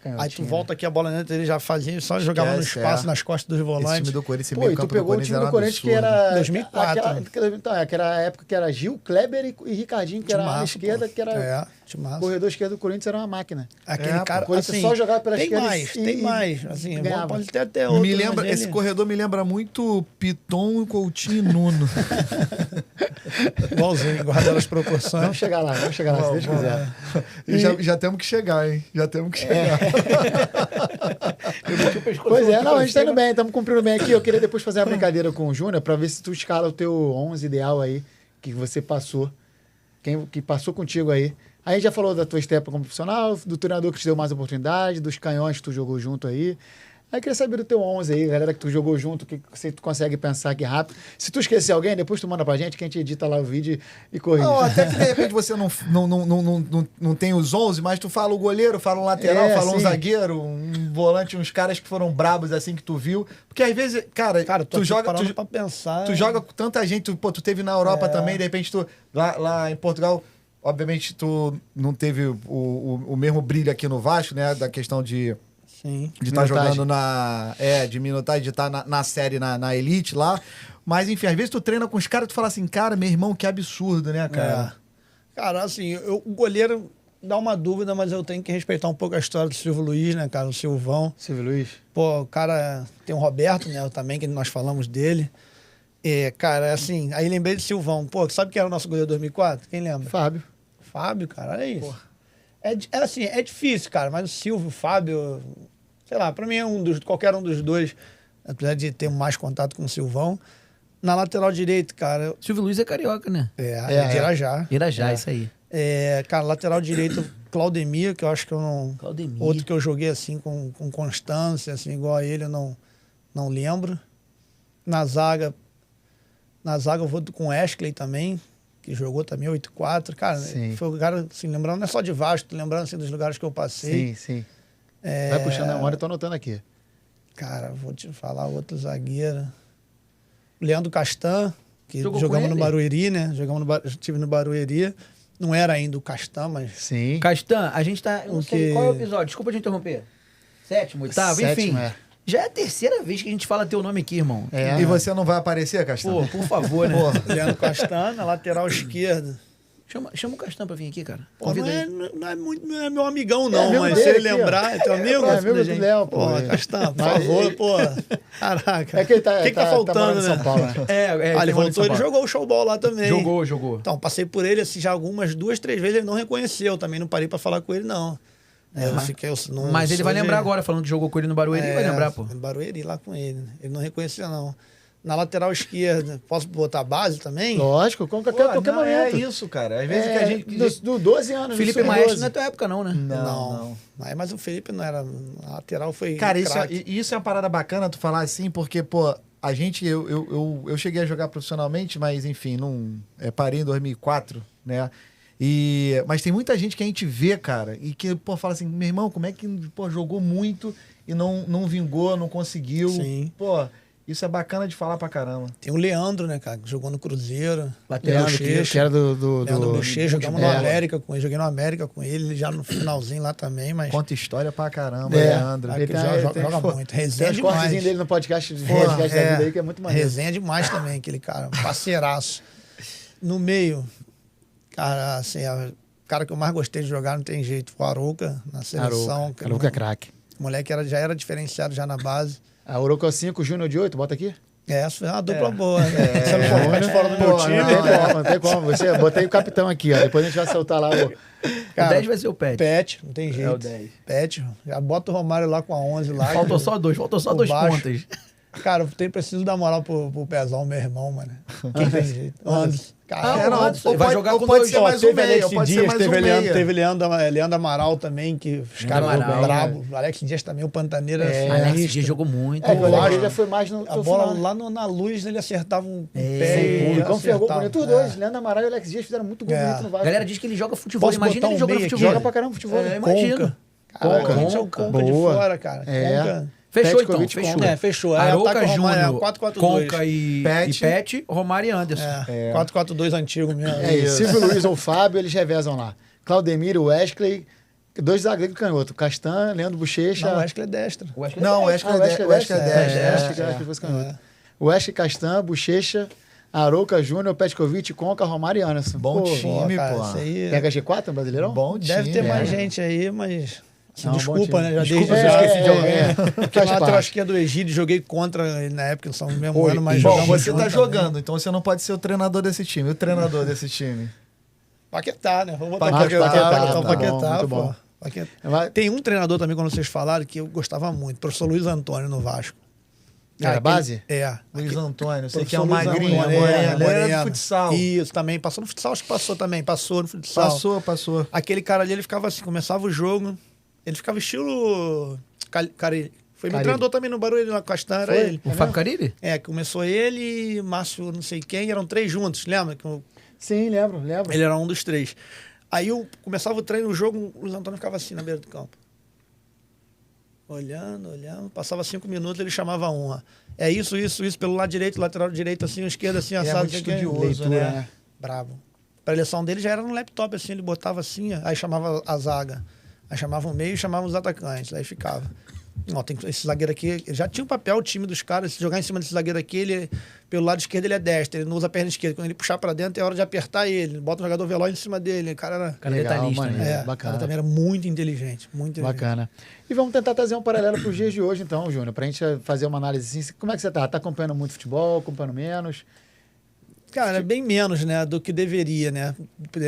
S1: Canhotinho,
S3: Aí tu
S1: né?
S3: volta aqui, a bola dentro, ele já fazia, só jogava no
S2: Esquece,
S3: espaço, nas costas dos
S2: Esse
S3: volantes.
S2: time do Corinthians, esse
S1: Pô,
S2: meio
S1: e tu
S2: campo
S1: pegou o
S2: do
S1: time
S2: Corinthians
S1: do Corinthians que era...
S3: 2004.
S1: Aquela época que era Gil, Kleber e Ricardinho, que era na
S3: Timaço,
S1: esquerda,
S3: pô.
S1: que era...
S3: Timaço.
S1: O corredor esquerdo do Corinthians era uma máquina.
S3: Aquele
S2: pô,
S3: cara,
S1: o Corinthians
S3: assim,
S1: só jogava pela
S3: tem
S1: esquerda
S3: mais,
S1: e-
S3: tem
S1: e-
S3: mais. Assim,
S1: ganhava.
S3: pode ter até outro.
S2: Me
S3: mas
S2: lembra,
S3: ele-
S2: esse corredor me lembra muito Piton, Coutinho e Nuno.
S3: Igualzinho, guardando as proporções.
S1: Vamos chegar lá, se Deus quiser.
S2: E já temos que chegar, hein? Já temos que chegar.
S1: Pois é, não, a gente tá indo bem, estamos cumprindo bem aqui. Eu queria depois fazer uma brincadeira com o Júnior pra ver se tu escala o teu 11 ideal aí, que você passou. Quem que passou contigo aí. Aí a gente já falou da tua estreia como profissional, do treinador que te deu mais oportunidade, dos canhões que tu jogou junto aí. Aí eu queria saber do teu 11 aí, galera que tu jogou junto, que se tu consegue pensar aqui rápido. Se tu esquecer alguém, depois tu manda pra gente, que a gente edita lá o vídeo e corrige.
S2: Não, até que de repente você não tem os 11, mas tu fala o goleiro, fala um lateral, fala um
S1: sim.
S2: zagueiro, um volante, uns caras que foram brabos assim que tu viu. Porque às vezes, cara,
S3: Cara,
S2: tu joga
S3: pra pensar.
S2: tu joga com tanta gente, tu teve na Europa também, de repente tu lá em Portugal, obviamente tu não teve o mesmo brilho aqui no Vasco, né, da questão de
S3: Sim.
S2: estar
S1: Minutagem.
S2: jogando de minutagem, de estar na série, na elite lá. Mas, enfim, às vezes tu treina com os caras e tu fala assim, cara, meu irmão, que absurdo, né, cara?
S3: Cara, assim, o goleiro dá uma dúvida, mas eu tenho que respeitar um pouco a história do Silvio Luiz, né, cara? O Silvão.
S1: Silvio Luiz.
S3: Pô, o cara tem o Roberto, né? Também, que nós falamos dele. Cara, assim, aí lembrei de Silvão. Pô, sabe quem era o nosso goleiro de 2004? Quem lembra?
S1: Fábio.
S3: Fábio, cara, olha isso. Assim, é difícil, cara, mas o Silvio, o Fábio, sei lá, pra mim é qualquer um dos dois, apesar de ter mais contato com o Silvão. Na lateral direito, cara,
S4: Silvio Luiz é carioca, né?
S3: de Irajá.
S4: Irajá, isso aí.
S3: Cara, lateral direito, Claudemir, que eu acho que eu não...
S4: Claudemir.
S3: Outro que eu joguei assim com constância, assim, igual a ele, eu não lembro. Na zaga, Na zaga eu vou com o Wesley também, que jogou também 8-4. Cara, foi o cara, assim, lembrando, não é só de Vasco, lembrando assim, dos lugares que eu passei.
S1: Sim. Vai puxando a memória, eu tô anotando aqui.
S3: Cara, vou te falar outro zagueiro. Leandro Castan, que jogamos no Barueri, né? Estive no Barueri. Não era ainda o Castan, mas...
S1: Sim.
S4: Castan, a gente tá... Eu não sei qual é o episódio, desculpa te interromper. 7º, 8º, enfim. Já é a terceira vez que a gente fala teu nome aqui, irmão.
S2: E você não vai aparecer, Castan?
S4: Pô, por favor, né?
S3: Leandro Castan, na lateral esquerda.
S4: Chama o Castan pra vir aqui, cara.
S3: Pô, não é meu amigão, não, mas se ele lembrar, é teu amigo?
S1: É amigo do Léo, pô.
S3: Castan, por favor, pô. Caraca.
S1: É que ele tá,
S3: o que tá faltando,
S1: tá
S3: né?
S1: São Paulo, né?
S3: Ele voltou, ele jogou o showball lá também.
S4: Jogou.
S3: Então, passei por ele, assim, já algumas 2, 3 vezes, ele não reconheceu. Também não parei pra falar com ele, não.
S4: Mas ele vai lembrar agora, falando que jogou com ele no Barueri, ele vai lembrar, pô.
S3: No Barueri, lá com ele. Ele não reconheceu, não. Na lateral esquerda, posso botar a base também?
S1: Lógico, qualquer momento.
S2: É isso, cara. Às vezes que a gente...
S1: Do 12 anos.
S4: Felipe Maestro não é tua época, não, né?
S3: Não. Mas o Felipe não era... A lateral foi...
S2: Cara, isso é uma parada bacana tu falar assim, porque, pô, a gente... Eu cheguei a jogar profissionalmente, mas, enfim, parei em 2004, né? Mas tem muita gente que a gente vê, cara, e que, pô, fala assim, meu irmão, como é que, pô, jogou muito e não vingou, não conseguiu?
S3: Sim.
S2: Pô... Isso é bacana de falar pra caramba.
S3: Tem o Leandro, né, cara, que jogou no Cruzeiro.
S1: Leandro, que era do
S3: Leandro Boucher, jogamos no América com ele. Joguei no América com ele, já no finalzinho lá também, mas...
S2: Conta história pra caramba, Leandro.
S3: Ele joga muito. Resenha
S1: demais. Tem cortezinho dele no podcast da vida aí, que é muito maneiro.
S3: Resenha demais também, aquele cara. Parceiraço. No meio, cara, assim, o cara que eu mais gostei de jogar, não tem jeito, o Arouca, na seleção.
S1: Arouca é craque.
S3: O moleque já era diferenciado já na base.
S1: A Arouca 5, Júnior de 8, bota aqui.
S3: Essa foi uma dupla boa. Você não pode fora do meu time.
S1: Não tem como. Botei o capitão aqui, ó. Depois a gente vai soltar lá o...
S4: Cara, o 10 vai ser o Pet.
S3: Pet, não tem jeito.
S4: É o 10.
S3: Pet, já bota o Romário lá com a 11 lá.
S4: Faltou só dois pontas.
S3: Cara, eu preciso dar moral pro Pezão, meu irmão, mano. Quem tem jeito? Anderson.
S4: Vai jogar com
S2: pode
S4: dois.
S2: ser mais um meia, pode ser mais um meia.
S3: Teve Leandro Amaral também, que os caras foram bravos. O Alex Dias também, o Pantaneira.
S4: Alex Dias jogou muito.
S1: O Alex já foi mais no
S3: a bola lá na luz, ele acertava um pé.
S1: Como ferrou bonito. Os dois, Leandro Amaral e Alex Dias fizeram muito gol bonito no Vasco.
S4: A galera diz que ele joga futebol. Imagina ele jogando futebol.
S1: Joga pra caramba futebol.
S3: Imagina. Conca de fora, cara.
S4: Fechou, então.
S3: Fechou.
S4: Arouca Júnior,
S3: 4-4-2.
S4: Conca e Pet, Romário e Anderson.
S3: 4-4-2 antigo mesmo.
S1: Silvio Luiz ou Fábio, eles revezam lá. Claudemiro, Wesley, 2 zagueiros canhoto. Castan, Leandro Bochecha.
S3: Não, o Wesley é destra.
S2: O Wesley é destra.
S1: Wesley, Castan, Bochecha, Arouca Júnior, Petkovic, Conca, Romário e Anderson.
S2: Bom time, pô.
S1: Tem HG4 no Brasileirão?
S2: Bom time.
S3: Deve ter mais gente aí, mas...
S1: Não,
S3: desculpa, né? Já
S2: esqueci de alguém.
S3: Porque na lateral esquerda do Egídio, joguei contra ele na época, são o mesmo ano, mas
S2: bom, você tá jogando, então você não pode ser o treinador desse time. O treinador desse time?
S3: Paquetá, né? Vamos botar Paquetá,
S1: muito bom.
S3: Tem um treinador também, quando vocês falaram, que eu gostava muito, professor Luiz Antônio no Vasco.
S1: Era base?
S2: Luiz Antônio, você que é um magrinho, moreno. Ele era do futsal.
S3: Isso, também. Passou no futsal, acho que passou também. Passou no futsal.
S2: Passou.
S3: Aquele cara ali, ele ficava assim, começava o jogo... Ele ficava estilo... Foi meu treinador também no Barueri, na Castan, era ele.
S4: O Fábio Carille?
S3: Começou ele, Márcio não sei quem, eram 3 juntos, lembra?
S1: Sim, lembro.
S3: Ele era um dos 3. Aí eu começava o treino, o jogo, o Luiz Antônio ficava assim na beira do campo. Olhando, passava 5 minutos, ele chamava um. É isso, pelo lado direito, lateral direito, assim, esquerda, assim, assado.
S2: É muito estudioso, né?
S3: Bravo. A eleição dele já era no laptop, assim, ele botava assim, aí chamava a zaga. Aí chamava o meio e chamava os atacantes. Aí ficava. Tem esse zagueiro aqui. Já tinha um papel, o time dos caras. Se jogar em cima desse zagueiro aqui, ele, pelo lado esquerdo, ele é destro. Ele não usa a perna esquerda. Quando ele puxar pra dentro, é hora de apertar ele. Bota um jogador veloz em cima dele. O cara era
S4: detalhista, né?
S3: O cara também era muito inteligente.
S1: Bacana. E vamos tentar trazer um paralelo pros dias de hoje, então, Júnior, pra gente fazer uma análise assim. Como é que você tá? Tá acompanhando muito futebol? Acompanhando menos?
S3: Cara, bem menos, né? Do que deveria, né?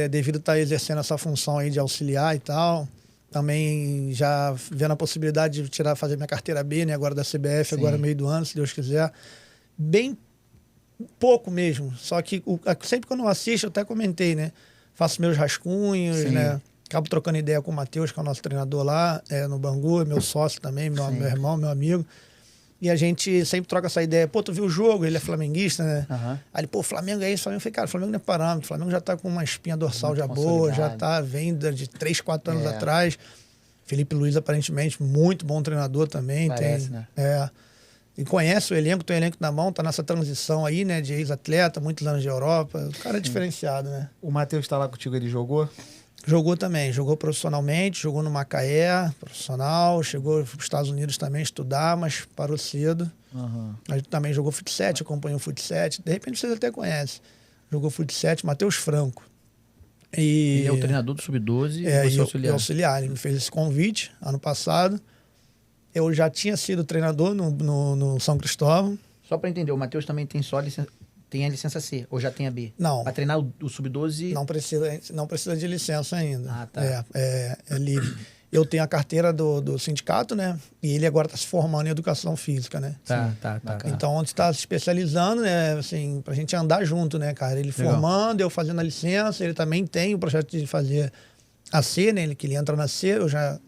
S3: Devido a estar exercendo essa função aí de auxiliar e tal. Também já vendo a possibilidade de fazer minha carteira B, né? Agora da CBF, agora no meio do ano, se Deus quiser. Bem pouco mesmo. Só que sempre quando eu assisto, eu até comentei, né? Faço meus rascunhos, né? Acabo trocando ideia com o Matheus, que é o nosso treinador lá, no Bangu, meu sócio também, meu irmão, meu amigo. E a gente sempre troca essa ideia. Pô, tu viu o jogo? Ele é flamenguista, né?
S4: Aham.
S3: Aí ele, pô, Flamengo é isso. Flamengo. Eu falei, cara, Flamengo não é parâmetro. Flamengo já tá com uma espinha dorsal
S1: Muito
S3: já boa, já
S1: consolidado.
S3: tá venda de 3, 4 anos
S1: É.
S3: atrás. Felipe Luiz, aparentemente, muito bom treinador também.
S1: Parece,
S3: tem,
S1: né?
S3: E conhece o elenco, tem o elenco na mão, tá nessa transição aí, né? De ex-atleta, muitos anos de Europa. O cara é diferenciado, né?
S2: O Matheus tá lá contigo, ele jogou?
S3: Jogou também, jogou profissionalmente, jogou no Macaé, profissional, chegou para os Estados Unidos também estudar, mas parou cedo.
S2: Aham.
S3: Mas também jogou Fut 7, acompanhou o Fut 7. De repente vocês até conhecem. Jogou Fut 7, Matheus Franco. E
S4: Ele é o treinador do Sub-12
S3: é,
S4: e
S3: e
S4: você
S3: eu-
S4: auxiliar.
S3: auxiliar. Ele me fez esse convite ano passado. Eu já tinha sido treinador no São Cristóvão.
S4: Só para entender, o Matheus também tem só tem a licença C, ou já tem a B?
S3: Não.
S4: Para treinar o Sub-12...
S3: Não precisa de licença ainda.
S4: Ah, tá.
S3: É livre. Eu tenho a carteira do sindicato, né? E ele agora está se formando em educação física, né?
S4: Tá.
S3: Então, onde está se especializando, né? Assim, pra gente andar junto, né, cara? Ele
S4: Legal.
S3: formando, eu fazendo a licença, ele também tem o projeto de fazer a C, né? Que ele entra na C, eu já,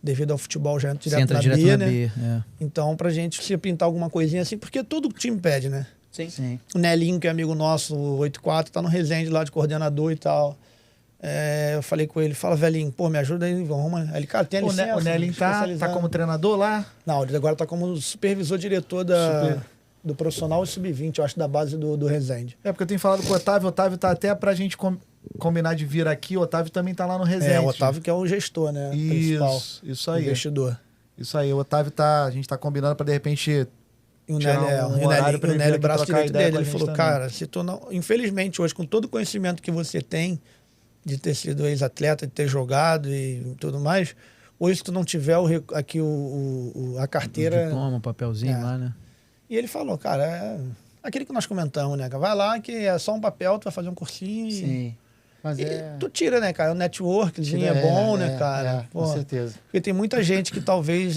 S3: devido ao futebol, já entro
S4: Você
S3: direto
S4: entra
S3: na
S4: direto
S3: B,
S4: na
S3: né?
S4: B. É.
S3: Então, pra gente se pintar alguma coisinha assim, porque todo time pede, né?
S4: Sim.
S3: O Nelinho, que é amigo nosso, o 84, tá no Resende lá de coordenador e tal. Eu falei com ele, fala, velhinho, pô, me ajuda aí, vamos. Aí ele, cara, tem a licença.
S2: O Nelly tá
S3: especializado.
S2: como treinador lá?
S3: Não, ele agora tá como supervisor diretor do profissional e sub-20, eu acho, da base do Resende.
S2: É, porque eu tenho falado com o Otávio tá até pra gente combinar de vir aqui, o Otávio também tá lá no Resende.
S3: O Otávio que é o gestor, né? Principal.
S2: Isso aí.
S3: Investidor.
S2: Isso aí, o Otávio a gente tá combinando pra de repente
S3: E o
S2: tirar
S3: Nélio,
S2: um horário pra
S3: o
S2: ele vir
S3: Nélio,
S2: aqui
S3: braço
S2: trocar
S3: direito
S2: ideia
S3: dele,
S2: com a
S3: ele
S2: gente
S3: falou,
S2: também.
S3: cara, se tu não... Infelizmente, hoje, com todo o conhecimento que você tem de ter sido ex-atleta, de ter jogado e tudo mais, hoje se tu não tiver aqui a carteira...
S4: Diploma, um papelzinho
S3: É.
S4: lá, né?
S3: E ele falou, cara, é aquele que nós comentamos, né? Vai lá que é só um papel, tu vai fazer um cursinho e...
S1: Sim. Mas
S3: E
S1: é.
S3: tu tira, né, cara? O networkzinho é bom, né, cara?
S1: Com certeza.
S3: Porque tem muita gente que talvez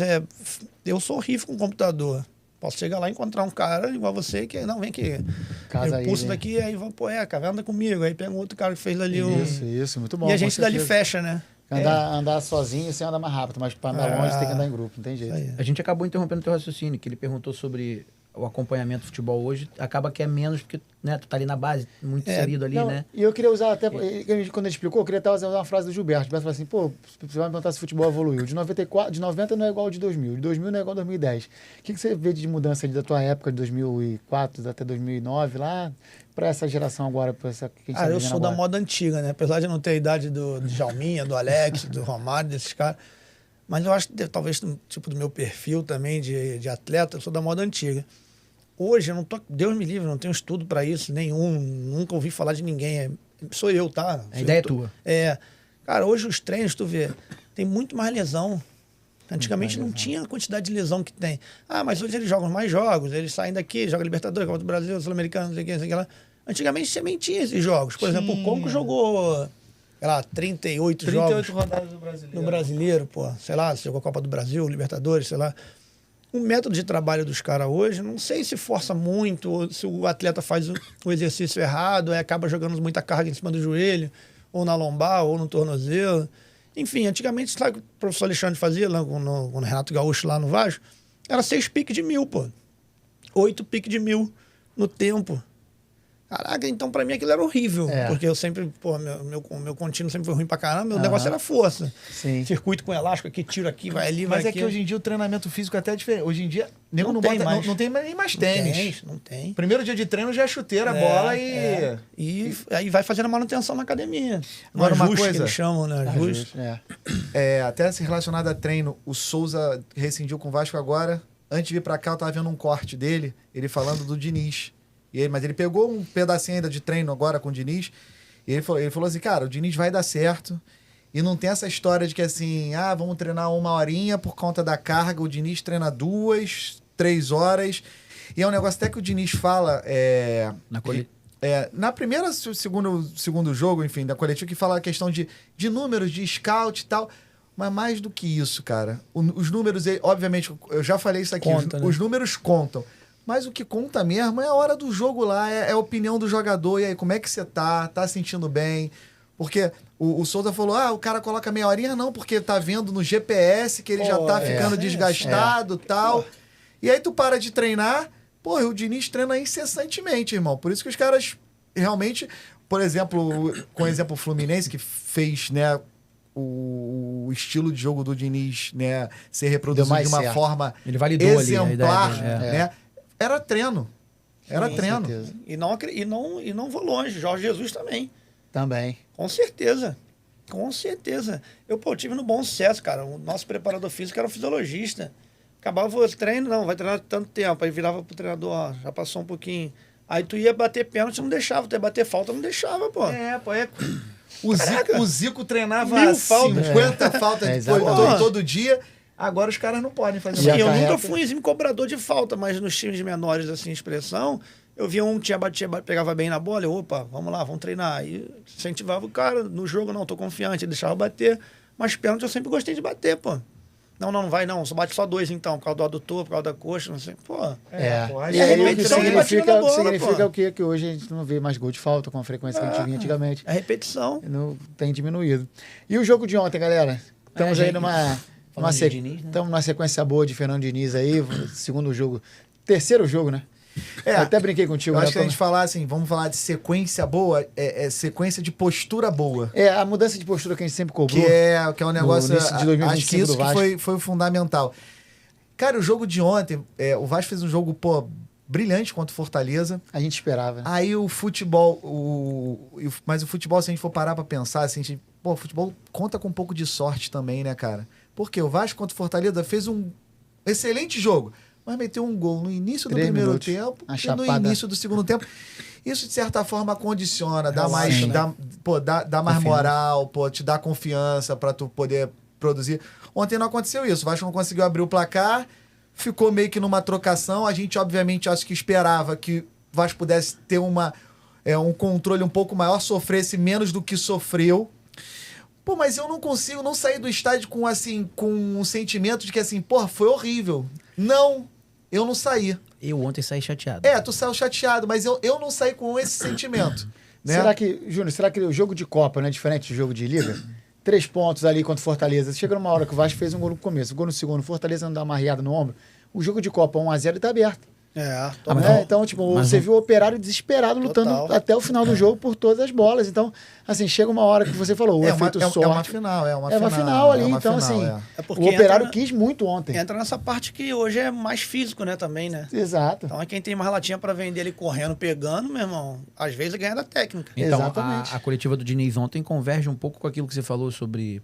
S3: eu sou horrível com computador. Posso chegar lá e encontrar um cara igual você que não, vem aqui.
S1: Casa
S3: Eu
S1: aí,
S3: pulso
S1: vem.
S3: daqui, aí vou, pô, cara, anda comigo. Aí pega um outro cara que fez ali um.
S1: Isso, muito bom.
S3: E a
S1: com
S3: gente dali
S1: certeza.
S3: fecha, né?
S1: Andar sozinho, você anda mais rápido, mas para andar longe tem que andar em grupo, não tem jeito.
S3: Isso aí.
S4: A gente acabou interrompendo o teu raciocínio, que ele perguntou sobre o acompanhamento do futebol hoje. Acaba que é menos, porque né, tu tá ali na base, muito inserido ali,
S1: Não,
S4: né?
S1: E eu queria usar até, quando ele explicou, eu queria até usar uma frase do Gilberto. Gilberto falou assim, pô, você vai me perguntar se o futebol evoluiu. De 90 não é igual ao de 2000, de 2000 não é igual ao 2010. O que você vê de mudança ali da tua época, de 2004 até 2009, lá, para essa geração agora, para essa que a gente tá
S3: Eu
S1: vivendo
S3: sou da
S1: agora?
S3: moda antiga, né? Apesar de não ter a idade do Djalminha, do Alex, do Romário, desses caras. Mas eu acho que talvez, tipo, do meu perfil também de atleta, eu sou da moda antiga. Hoje, eu não tô... Deus me livre, não tenho estudo para isso, nenhum. Nunca ouvi falar de ninguém. Sou eu, tá?
S4: A ideia é tua.
S3: Cara, hoje os treinos, tu vê, tem muito mais lesão. Antigamente não tinha a quantidade de lesão que tem. Mas hoje eles jogam mais jogos, eles saem daqui, jogam Libertadores, Copa do Brasil, Sul-Americano, não sei o que lá. Antigamente também tinha esses jogos. Por exemplo, o Conco jogou, sei lá, 38 jogos
S2: rodadas do Brasileiro.
S3: no Brasileiro, pô. Sei lá, se jogou a Copa do Brasil, Libertadores, sei lá. O método de trabalho dos caras hoje, não sei se força muito, ou se o atleta faz o exercício errado, aí acaba jogando muita carga em cima do joelho, ou na lombar, ou no tornozelo. Enfim, antigamente, sabe o que o professor Alexandre fazia lá com o Renato Gaúcho lá no Vasco? Era 6 piques de 1000, pô. 8 piques de 1000 no tempo. Caraca, então pra mim aquilo era horrível. Porque eu sempre, pô, meu contínuo sempre foi ruim pra caramba, meu negócio era força.
S1: Sim.
S3: Circuito com elástico aqui, tiro aqui, vai ali, vai
S2: Mas é
S3: aqui.
S2: que hoje em dia o treinamento físico até é diferente. Hoje em dia, nego
S3: Não
S2: não,
S3: tem
S2: bota,
S3: mais.
S2: não tem nem mais tênis.
S3: Não tem.
S2: Primeiro dia de treino já é chuteira, bola e...
S3: E aí vai fazendo a manutenção na academia.
S2: Agora,
S3: No
S2: uma
S3: ajuste,
S2: coisa-
S3: que eles chamam, né? Ajuste.
S2: Até se relacionado a treino, o Souza rescindiu com o Vasco agora. Antes de vir pra cá, eu tava vendo um corte dele, ele falando do Diniz. Mas ele pegou um pedacinho ainda de treino agora com o Diniz. E ele falou assim, cara, o Diniz vai dar certo. E não tem essa história de que assim, vamos treinar 1 horinha por conta da carga. O Diniz treina 2, 3 horas. E é um negócio até que o Diniz fala... na primeira, segundo jogo, enfim, da coletiva, que fala a questão de números, de scout e tal. Mas mais do que isso, cara. Os números, obviamente, eu já falei isso aqui.
S3: Conta, né?
S2: Os números contam. Mas o que conta mesmo é a hora do jogo lá, é a opinião do jogador. E aí, como é que você tá? Tá sentindo bem? Porque o Souza falou, o cara coloca meia horinha, não, porque tá vendo no GPS que ele já tá ficando desgastado e tal. E aí tu para de treinar, pô, e o Diniz treina incessantemente, irmão. Por isso que os caras realmente, por exemplo, com o exemplo Fluminense, que fez, né, o estilo de jogo do Diniz, né, ser reproduzido de uma forma
S4: ele validou
S2: exemplar,
S4: ali a ideia,
S2: né? Era treino. Era
S3: Sim,
S2: treino.
S3: E não vou longe. Jorge Jesus também.
S1: Também.
S3: Com certeza. Com certeza. Eu tive no bom sucesso, cara. O nosso preparador físico era um fisiologista. Acabava o treino, não, vai treinar tanto tempo. Aí virava pro treinador, ó, já passou um pouquinho. Aí tu ia bater pênalti, não deixava. Tu ia bater falta, não deixava, pô.
S2: O Zico treinava
S3: 1000 faltas.
S2: 50 faltas todo dia. Agora os caras não podem fazer
S3: Sim,
S2: mais.
S3: eu nunca fui assim, cobrador de falta, mas nos times menores, assim, expressão, eu via um que pegava bem na bola, opa, vamos lá, vamos treinar. Aí incentivava o cara, no jogo não, tô confiante, ele deixava bater, mas pênalti eu sempre gostei de bater, pô. Não vai não, só bate só 2 então, por causa do adutor, por causa da coxa, não sei, pô.
S1: E aí significa o quê? Que hoje a gente não vê mais gol de falta com a frequência que a gente vinha antigamente.
S3: É repetição.
S1: Não tem diminuído. E o jogo de ontem, galera? Estamos aí numa sequência boa de Fernando Diniz aí, segundo jogo, terceiro jogo, né? Eu até brinquei contigo.
S2: Eu acho que a gente falar assim, vamos falar de sequência boa, sequência de postura boa.
S1: A mudança de postura que a gente sempre cobrou.
S2: Que é um negócio,
S1: de 2025
S2: acho que isso
S1: do Vasco.
S2: que foi fundamental. Cara, o jogo de ontem, o Vasco fez um jogo, brilhante contra o Fortaleza.
S1: A gente esperava.
S2: Aí o futebol, mas o futebol, se a gente for parar pra pensar, assim, o futebol conta com um pouco de sorte também, né, cara? Porque o Vasco contra o Fortaleza fez um excelente jogo, mas meteu um gol no início do primeiro tempo e no início do segundo tempo. Isso, de certa forma, condiciona, dá mais moral, te dá confiança pra tu poder produzir. Ontem não aconteceu isso. O Vasco não conseguiu abrir o placar, ficou meio que numa trocação. A gente, obviamente, acho que esperava que o Vasco pudesse ter um controle um pouco maior, sofresse menos do que sofreu. Pô, mas eu não consigo não sair do estádio com um sentimento de que, assim, foi horrível. Não, eu não saí.
S4: Eu ontem saí chateado.
S2: Tu saiu chateado, mas eu não saí com esse sentimento. Né?
S1: Será que o jogo de Copa não é diferente do jogo de Liga? 3 pontos ali contra o Fortaleza. Chega numa hora que o Vasco fez um gol no começo, um gol no segundo, o Fortaleza não dá uma arriada no ombro. O jogo de Copa 1-0 tá aberto. Então, você viu o Operário desesperado lutando até o final do jogo por todas as bolas. Então, assim, chega uma hora que você falou, o efeito sorte.
S2: É uma final,
S1: uma final ali. Então, assim, o Operário quis muito ontem.
S3: Entra nessa parte que hoje é mais físico, né, também, né?
S1: Exato.
S3: Então, quem tem mais latinha pra vender ali correndo, pegando, meu irmão, às vezes ganha da técnica.
S4: Então,
S1: exatamente.
S4: A coletiva do Diniz ontem converge um pouco com aquilo que você falou sobre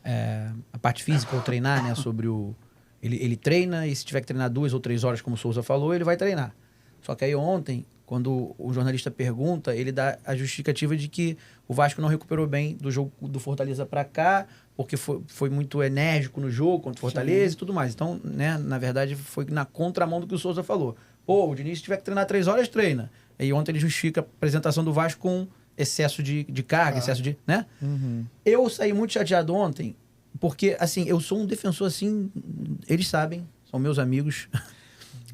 S4: a parte física, ou treinar, né, sobre o... Ele treina e se tiver que treinar 2 ou 3 horas, como o Souza falou, ele vai treinar. Só que aí ontem, quando o jornalista pergunta, ele dá a justificativa de que o Vasco não recuperou bem do jogo do Fortaleza para cá, porque foi muito enérgico no jogo contra o Fortaleza e tudo mais. Então, né, na verdade, foi na contramão do que o Souza falou. O Diniz, se tiver que treinar 3 horas, treina. Aí ontem ele justifica a apresentação do Vasco com excesso de carga, excesso de... né?
S1: Uhum.
S4: Eu saí muito chateado ontem, porque, assim, eu sou um defensor, assim, eles sabem, são meus amigos,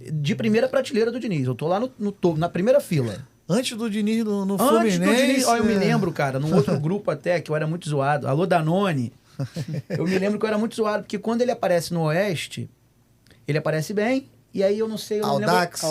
S4: de primeira prateleira do Diniz. Eu tô lá no topo, na primeira fila.
S2: Antes do Diniz no
S4: Fluminense. Antes do Diniz, eu me
S2: né?
S4: lembro, cara, num outro grupo até, que eu era muito zoado. Alô, Danone. Eu me lembro que eu era muito zoado, porque quando ele aparece no Oeste, ele aparece bem, e aí eu não sei...
S2: Audax.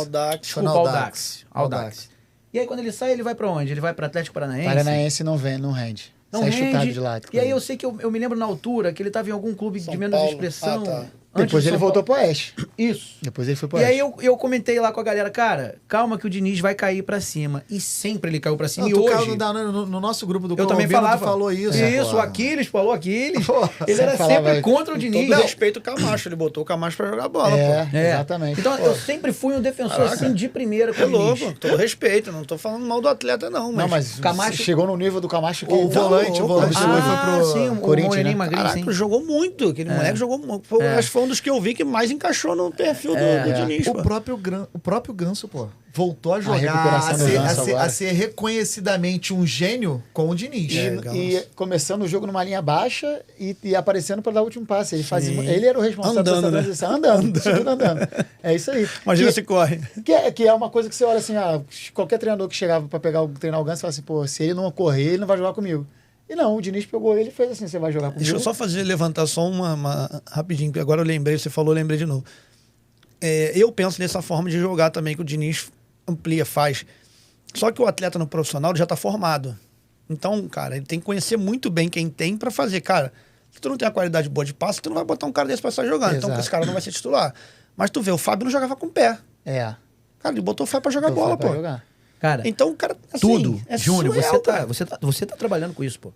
S4: Desculpa, Audax. E aí quando ele sai, ele vai pra onde? Ele vai pra Atlético Paranaense?
S1: Paranaense não rende.
S4: Não
S1: sai
S4: rende.
S1: chutado de lado.
S4: E aí eu sei que eu me lembro na altura que ele estava em algum clube
S3: São
S4: de menos
S3: Paulo.
S4: expressão.
S1: Depois ele voltou pro Oeste.
S4: Isso.
S1: Depois ele foi pro
S4: E
S1: Oeste.
S4: aí eu comentei lá com a galera, cara, calma que o Diniz vai cair pra cima. E sempre ele caiu pra cima. E hoje...
S2: No nosso grupo do
S4: eu também falava.
S2: falou isso.
S4: Isso, o Aquiles falou Aquiles. Ele era sempre contra o Diniz.
S3: Todo respeito o Camacho, ele botou o Camacho pra jogar bola, pô.
S1: Exatamente.
S4: Então eu sempre fui um defensor assim de primeira com
S3: É
S4: o Diniz.
S3: louco, todo respeito, não tô falando mal do atleta não, mas...
S1: Não, mas
S4: Camacho...
S1: chegou no nível do Camacho que...
S2: O volante chegou e foi pro
S4: sim, o
S1: Corinthians,
S4: Moreninho
S1: né?
S4: Magrinho,
S3: Caraca,
S4: sim.
S3: jogou muito, aquele moleque jogou muito. Acho que foi um dos que eu vi que mais encaixou no perfil do Diniz,
S2: o
S3: pô.
S2: próprio Ganso, pô, voltou a
S1: recuperação do Ganso agora.
S2: a ser reconhecidamente um gênio com o Diniz.
S1: E começando o jogo numa linha baixa e aparecendo para dar o último passe. Ele era o responsável
S3: Andando,
S1: por essa transição. Andando. É isso aí.
S3: Imagina se corre.
S1: Que é uma coisa que você olha assim, qualquer treinador que chegava para treinar o Ganso fala assim, pô, se ele não correr, ele não vai jogar comigo. E não, o Diniz pegou ele e fez assim, você vai jogar comigo.
S3: Deixa eu só levantar só uma rapidinho, porque agora eu lembrei, você falou, eu lembrei de novo. eu penso nessa forma de jogar também, que o Diniz amplia, faz. Só que o atleta no profissional já está formado. Então, cara, ele tem que conhecer muito bem quem tem para fazer. Cara, se tu não tem a qualidade boa de passe, tu não vai botar um cara desse pra estar jogando.
S1: Exato.
S3: Então, esse cara não vai ser titular. Mas tu vê, o Fábio não jogava com o pé.
S1: É.
S3: Cara, ele botou o Fábio pra jogar
S1: Então,
S3: bola,
S1: foi pra
S3: pô.
S1: jogar.
S4: Cara,
S3: Então, o cara, assim,
S4: tudo.
S3: é
S4: Júnior,
S3: surreal,
S4: você tá trabalhando com isso, pô.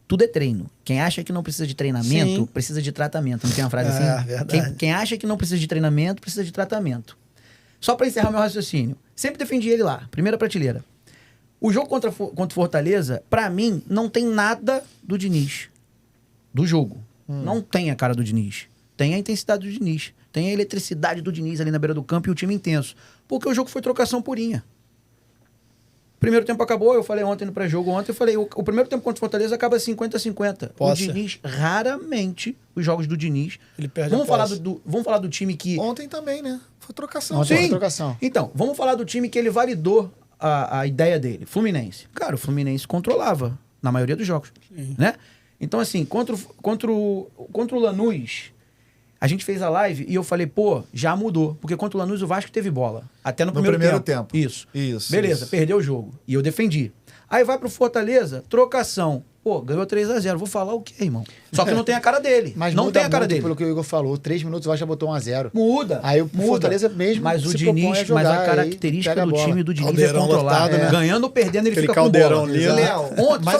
S4: Tudo é treino. Quem acha que não precisa de treinamento,
S3: Sim.
S4: precisa de tratamento. Não tem uma frase assim?
S3: Verdade.
S4: Quem acha que não precisa de treinamento, precisa de tratamento. Só pra encerrar meu raciocínio. Sempre defendi ele lá, primeira prateleira. O jogo contra o Fortaleza, pra mim, não tem nada do Diniz. Do jogo. Não tem a cara do Diniz. Tem a intensidade do Diniz. Tem a eletricidade do Diniz ali na beira do campo e o time intenso. Porque o jogo foi trocação purinha. Primeiro tempo acabou, eu falei ontem no pré-jogo, eu falei, o primeiro tempo contra o Fortaleza acaba 50-50. O Diniz, raramente, os jogos do Diniz...
S3: Ele perde
S4: vamos
S3: a
S4: falar
S3: posse.
S4: vamos falar do time que...
S2: Ontem também, né? Foi trocação.
S1: Ontem
S4: Sim.
S1: foi trocação.
S4: Então, vamos falar do time que ele validou a ideia dele. Fluminense. Cara, o Fluminense controlava na maioria dos jogos, né? Então, assim, contra o Lanús, a gente fez a live e eu falei, pô, já mudou. Porque contra o Lanús o Vasco teve bola. Até no primeiro tempo. Isso. Beleza, perdeu o jogo. E eu defendi. Aí vai pro Fortaleza, trocação. Pô, ganhou 3-0. Vou falar o quê, irmão? Só que não tem a cara dele.
S1: Mas
S4: não
S1: muda
S4: tem a cara
S1: muito
S4: dele.
S1: pelo que o Igor falou. 3 minutos o Vasco já botou 1-0.
S4: Muda.
S1: Aí o
S4: muda.
S1: Fortaleza mesmo
S4: Mas o
S1: se propõe
S4: Diniz,
S1: a jogar,
S4: mas a
S1: aí
S4: característica
S1: pega a
S4: do
S1: bola.
S4: time do Diniz
S3: Caldeirão
S4: é controlar.
S3: lotado, né?
S4: Ganhando ou perdendo, ele
S3: Aquele
S4: fica com
S3: caldeirão
S4: bola.
S3: liso.
S2: Léo,
S4: Ontem,
S2: mas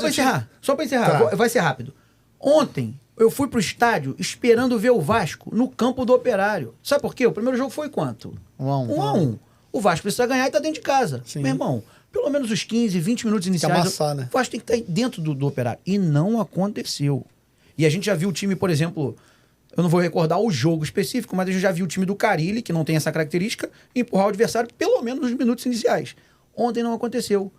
S4: só pra encerrar,
S2: Tá.
S4: vai ser rápido. Ontem, eu fui pro estádio esperando ver o Vasco no campo do Operário. Sabe por quê? O primeiro jogo foi quanto?
S1: 1-1.
S4: O Vasco precisa ganhar e tá dentro de casa.
S3: Sim.
S4: Meu irmão, pelo menos os 15, 20 minutos iniciais,
S3: amassar, né?
S4: o Vasco tem que estar dentro do Operário. E não aconteceu. E a gente já viu o time, por exemplo, eu não vou recordar o jogo específico, mas a gente já viu o time do Carille, que não tem essa característica, empurrar o adversário pelo menos nos minutos iniciais. Ontem não aconteceu.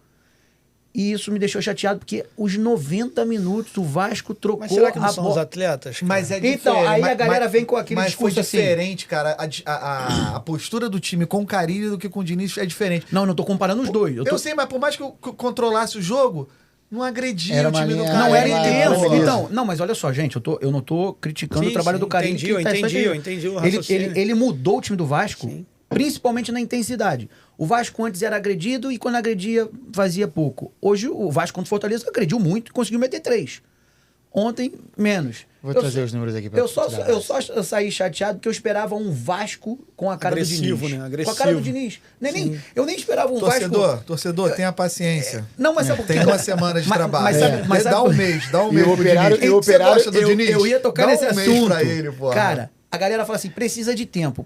S4: E isso me deixou chateado, porque os 90 minutos o Vasco trocou
S3: Mas será que não
S4: a
S3: são os
S4: bola.
S3: atletas? cara?
S2: Mas é
S4: Então,
S2: diferente.
S4: aí a galera vem com aquele
S2: mas
S4: discurso
S2: foi
S4: assim.
S2: diferente, cara. A postura do time com o Carille do que com o Diniz é diferente.
S4: Não, eu não tô comparando os dois.
S2: Eu sei, mas por mais que eu controlasse o jogo, não agredia
S1: Era
S2: o time
S1: uma
S2: do
S1: linha-
S2: cara.
S4: Não era
S1: Ah,
S4: intenso.
S1: beleza.
S4: Então, não, mas olha só, gente, eu não tô criticando
S3: Sim,
S4: o trabalho
S3: sim,
S4: do Carille.
S3: entendi,
S4: que
S3: eu
S4: tá-
S3: entendi,
S4: tá-
S3: eu entendi o
S4: ele,
S3: raciocínio.
S4: ele mudou o time do Vasco,
S3: Sim.
S4: principalmente na intensidade. O Vasco antes era agredido e quando agredia, fazia pouco. Hoje o Vasco contra o Fortaleza agrediu muito e conseguiu meter 3. Ontem, menos.
S1: Vou
S4: Eu
S1: trazer
S4: só-
S1: os números aqui pra
S4: Eu só
S1: te dar.
S4: saí chateado porque eu esperava um Vasco com a cara
S3: Agressivo,
S4: do Diniz.
S3: né?
S4: Com a cara do
S3: Agressivo.
S4: Diniz. Eu nem esperava um Vasco...
S2: Torcedor, tenha paciência.
S4: Não, mas sabe por quê?
S2: Tem 2 semanas de
S4: Mas-
S2: trabalho.
S4: mas sabe- mas sabe
S2: dá
S4: por-
S2: um mês, dá um
S1: E
S2: mês
S1: o
S2: pro
S1: Operário-
S2: Diniz.
S1: e o
S2: Você
S1: Operário-
S2: gosta do Diniz?
S4: Eu ia tocar
S2: Dá
S4: nesse
S2: um mês
S4: assunto.
S2: pra ele, porra.
S4: Cara, a galera fala assim, precisa de tempo.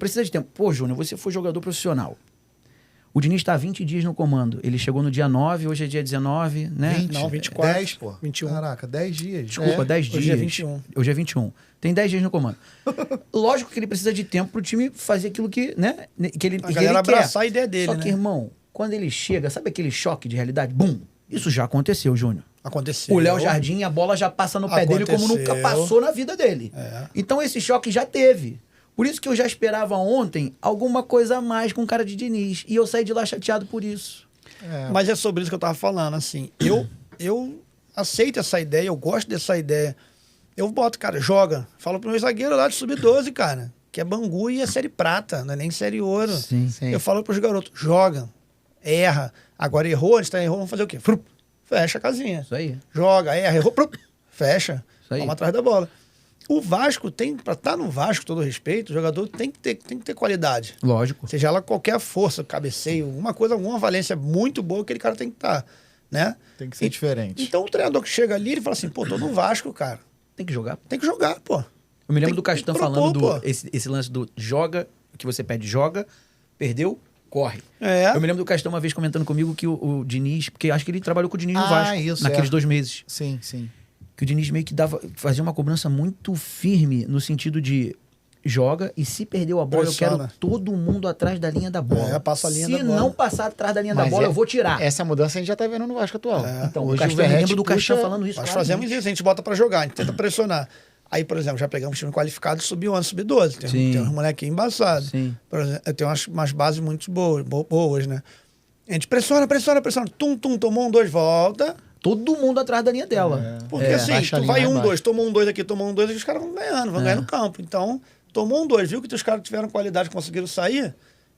S4: Pô, Júnior, você foi jogador profissional. O Diniz está há 20 dias no comando. Ele chegou no dia 9, hoje é dia 19, né?
S2: 20,
S3: Não, 24.
S2: 10, pô.
S3: 21.
S2: Caraca, 10 dias.
S4: Desculpa, 10 dias.
S3: hoje é 21.
S4: Hoje é 21. Tem 10 dias no comando. Lógico que ele precisa de tempo pro time fazer aquilo que, né? Que ele,
S3: A
S4: que
S3: galera
S4: ele quer.
S3: abraçar a ideia dele,
S4: Só que,
S3: né?
S4: irmão, quando ele chega, sabe aquele choque de realidade? Bum! Isso já aconteceu, Júnior.
S3: Aconteceu.
S4: O Léo Jardim, a bola já passa no pé dele como nunca
S3: Aconteceu.
S4: passou na vida dele.
S3: É.
S4: Então esse choque já teve. Por isso que eu já esperava ontem alguma coisa a mais com cara de Diniz. E eu saí de lá chateado por isso.
S3: Mas é sobre isso que eu tava falando, assim. Eu aceito essa ideia, eu gosto dessa ideia. Eu boto, cara, joga. Falo pro meu zagueiro lá de sub-12, cara, que é Bangu e é série prata, não é nem série ouro.
S4: Sim.
S1: Sim.
S3: Eu falo pros garotos, joga, erra. Agora errou, antes tá errou, vamos fazer o quê? Frup, fecha a casinha.
S4: Isso aí.
S3: Joga, erra, errou, frup, fecha.
S4: Isso aí.
S3: Vamos atrás da bola. O Vasco tem, pra estar no Vasco, todo respeito, o jogador tem que ter qualidade.
S4: Lógico.
S3: Seja ela qualquer força, cabeceio, alguma valência muito boa, aquele cara tem que estar, né?
S2: Tem que ser diferente.
S3: Então o treinador que chega ali, ele fala assim, pô, tô no Vasco, cara.
S4: Tem que jogar.
S3: Tem que jogar, pô.
S4: Eu me lembro
S3: Tem
S4: do
S3: que
S4: Castan
S3: propor,
S4: falando
S3: pô.
S4: esse lance do joga, que você pede joga, perdeu, corre.
S3: É.
S4: Eu me lembro do Castan uma vez comentando comigo que o Diniz, porque acho que ele trabalhou com o Diniz no
S2: Ah,
S4: Vasco,
S2: isso,
S4: naqueles
S2: é.
S4: 2 meses.
S2: Sim, sim.
S4: Que o Diniz meio que fazia uma cobrança muito firme no sentido de joga e se perdeu a bola, eu
S3: Pressiona.
S4: quero todo mundo atrás da linha da bola.
S3: É, passa a linha
S4: se
S3: da bola.
S4: não passar atrás da linha da
S1: Mas
S4: bola,
S1: é-
S4: eu vou tirar.
S1: Essa mudança a gente já tá vendo no Vasco atual.
S4: Então,
S1: Hoje
S4: o Castan,
S1: Verratti
S4: lembro do Castan
S1: puxa-
S4: falando isso.
S3: Nós
S4: claramente.
S3: fazemos isso, a gente bota pra jogar, a gente tenta pressionar. Aí, por exemplo, já pegamos time qualificado, sub-11, sub-12.
S4: Sim.
S3: Tem uns molequinhos embaçados.
S4: Sim.
S3: Por exemplo, tem umas bases muito boas, né? A gente pressiona. Tum, tomou 1-2, volta.
S4: Todo mundo atrás da linha dela.
S3: Porque
S4: É.
S3: assim,
S1: baixa a
S3: tu
S1: linha
S3: vai
S1: lá
S3: 1-2,
S1: embaixo.
S3: tomou 1-2 aqui, tomou 1-2, e os caras vão ganhando no campo. Então, tomou 1-2, viu que os caras tiveram qualidade, conseguiram sair,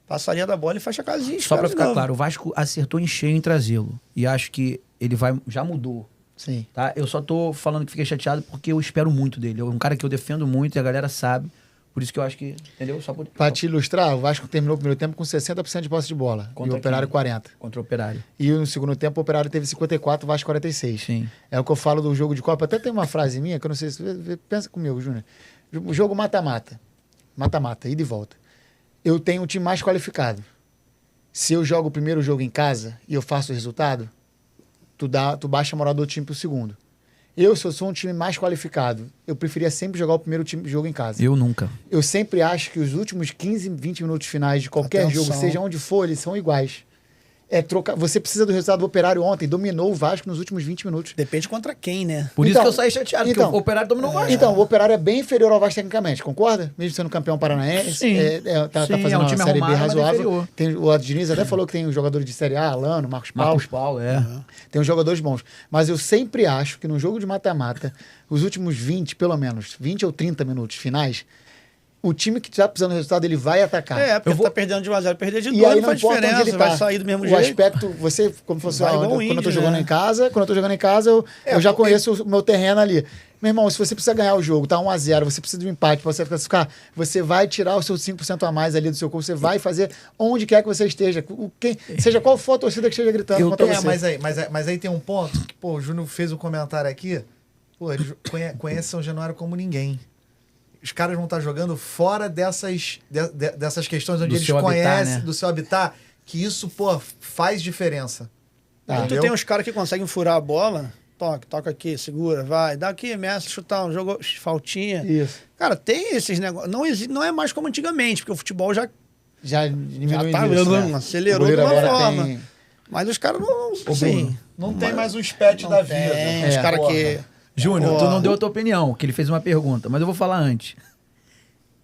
S3: passaria da bola e fecha a casinha.
S4: Só pra ficar claro, o Vasco acertou em cheio em trazê-lo. E acho que ele já mudou.
S1: Sim.
S4: Tá? Eu só tô falando que fiquei chateado porque eu espero muito dele. É um cara que eu defendo muito e a galera sabe. Por isso que eu acho que, entendeu? Pra
S1: te ilustrar, o Vasco terminou o primeiro tempo com 60% de posse de bola.
S4: Contra
S1: e o Operário 40%.
S4: Contra o Operário.
S1: E no segundo tempo o Operário teve 54%, o Vasco 46%.
S4: Sim.
S1: É o que eu falo do jogo de Copa. Até tem uma frase minha que eu não sei se... Pensa comigo, Júnior. O jogo mata-mata. Mata-mata, ida e volta. Eu tenho um time mais qualificado. Se eu jogo o primeiro jogo em casa e eu faço o resultado, tu baixa a moral do time pro segundo. Se eu sou um time mais qualificado, eu preferia sempre jogar o primeiro jogo em casa.
S4: Eu nunca.
S1: Eu sempre acho que os últimos 15, 20 minutos finais de qualquer jogo, seja onde for, eles são iguais. Você precisa do resultado do Operário ontem, dominou o Vasco nos últimos 20 minutos.
S3: Depende contra quem, né?
S4: Por isso que eu saí chateado, porque o Operário dominou o Vasco.
S1: Então, o Operário é bem inferior ao Vasco tecnicamente, concorda? Mesmo sendo campeão paranaense.
S4: Sim.
S1: Tá fazendo
S4: um time
S1: uma Série B
S4: arrumado,
S1: razoável. O Diniz até falou que tem jogadores de Série A, Alano, Marcos Paulo. Tem uns jogadores bons. Mas eu sempre acho que no jogo de mata-mata, os últimos 20, pelo menos, 20 ou 30 minutos finais, o time que está precisando do resultado, ele vai atacar.
S3: Porque tá perdendo de 1-0, perder de 2
S1: não
S3: faz diferença, ele vai sair do mesmo jeito.
S1: O aspecto, você, como fosse quando eu tô jogando em casa, eu já conheço o meu terreno ali. Meu irmão, se você precisa ganhar o jogo, tá 1-0, você precisa de um empate para você classificar, você vai tirar o seu 5% a mais ali do seu corpo, você vai fazer onde quer que você esteja. Seja qual for a torcida que esteja gritando contra você.
S2: Mas aí tem um ponto que, o Júnior fez um comentário aqui, ele conhece São Januário como ninguém. Os caras vão estar jogando fora dessas questões onde eles conhecem, do seu habitat, que isso, faz diferença.
S3: Tu tem uns caras que conseguem furar a bola, toca aqui, segura, vai, dá aqui, ameaça, chutar, jogou, faltinha.
S1: Isso.
S3: Cara, tem esses negócios. Não é mais como antigamente, porque o futebol já
S1: diminuiu
S3: isso, acelerou de uma forma. Mas os caras
S2: não tem mais uns pets da vida.
S3: Os caras que...
S4: Júnior, tu não deu a tua opinião, que ele fez uma pergunta, mas eu vou falar antes.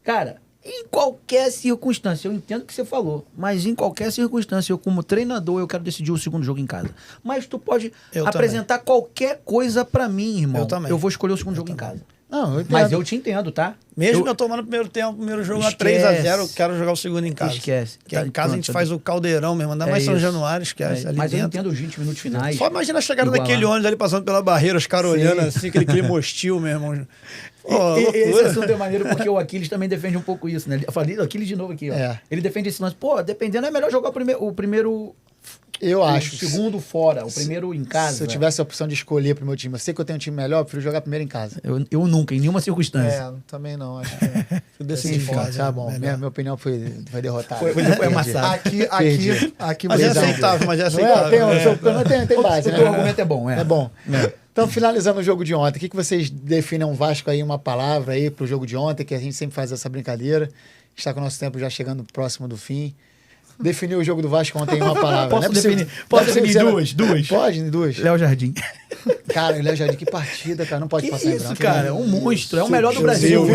S4: Cara, em qualquer circunstância, eu entendo o que você falou, mas em qualquer circunstância, eu como treinador, eu quero decidir o segundo jogo em casa. Mas tu pode apresentar qualquer coisa pra mim, irmão. Eu vou escolher o segundo jogo em casa.
S1: Não,
S4: mas eu te entendo, tá?
S3: Mesmo eu tomando o primeiro tempo, o primeiro jogo a 3-0, eu quero jogar o segundo em casa.
S4: Esquece.
S3: Porque em casa a gente faz o caldeirão mesmo, ainda mais São Januário, esquece.
S4: Mas eu entendo os 20 minutos finais.
S3: Só imagina a chegada daquele ônibus ali passando pela barreira, os caras olhando assim, aquele clima hostil, meu irmão.
S4: Esse assunto é maneiro porque o Aquiles também defende um pouco isso, né? Eu falei, o Aquiles de novo aqui, ó. Ele defende esse lance. Dependendo, é melhor jogar o primeiro...
S1: Eu acho.
S4: O segundo fora, o primeiro em casa.
S1: Se eu tivesse a opção de escolher pro meu time, eu sei que eu tenho um time melhor, eu prefiro jogar primeiro em casa.
S4: Eu nunca, em nenhuma circunstância.
S2: Também não, acho que
S3: eu decidi em casa.
S1: Tá bom, minha opinião foi derrotada.
S4: Foi amassada.
S2: Aqui
S3: mas é aceitável, mas é aceitável.
S1: Tem base,
S4: né?
S1: O
S4: argumento é bom,
S1: É bom. Então, finalizando o jogo de ontem, o que vocês definem um Vasco aí, uma palavra aí pro jogo de ontem, que a gente sempre faz essa brincadeira. Está com o nosso tempo já chegando próximo do fim. Definiu o jogo do Vasco ontem em uma palavra.
S4: Posso definir duas?
S1: Pode, duas.
S4: Léo Jardim.
S1: Cara, o Léo Jardim, que partida, cara. Não pode passar em branco.
S4: Isso, cara. É um monstro. É o melhor do Brasil.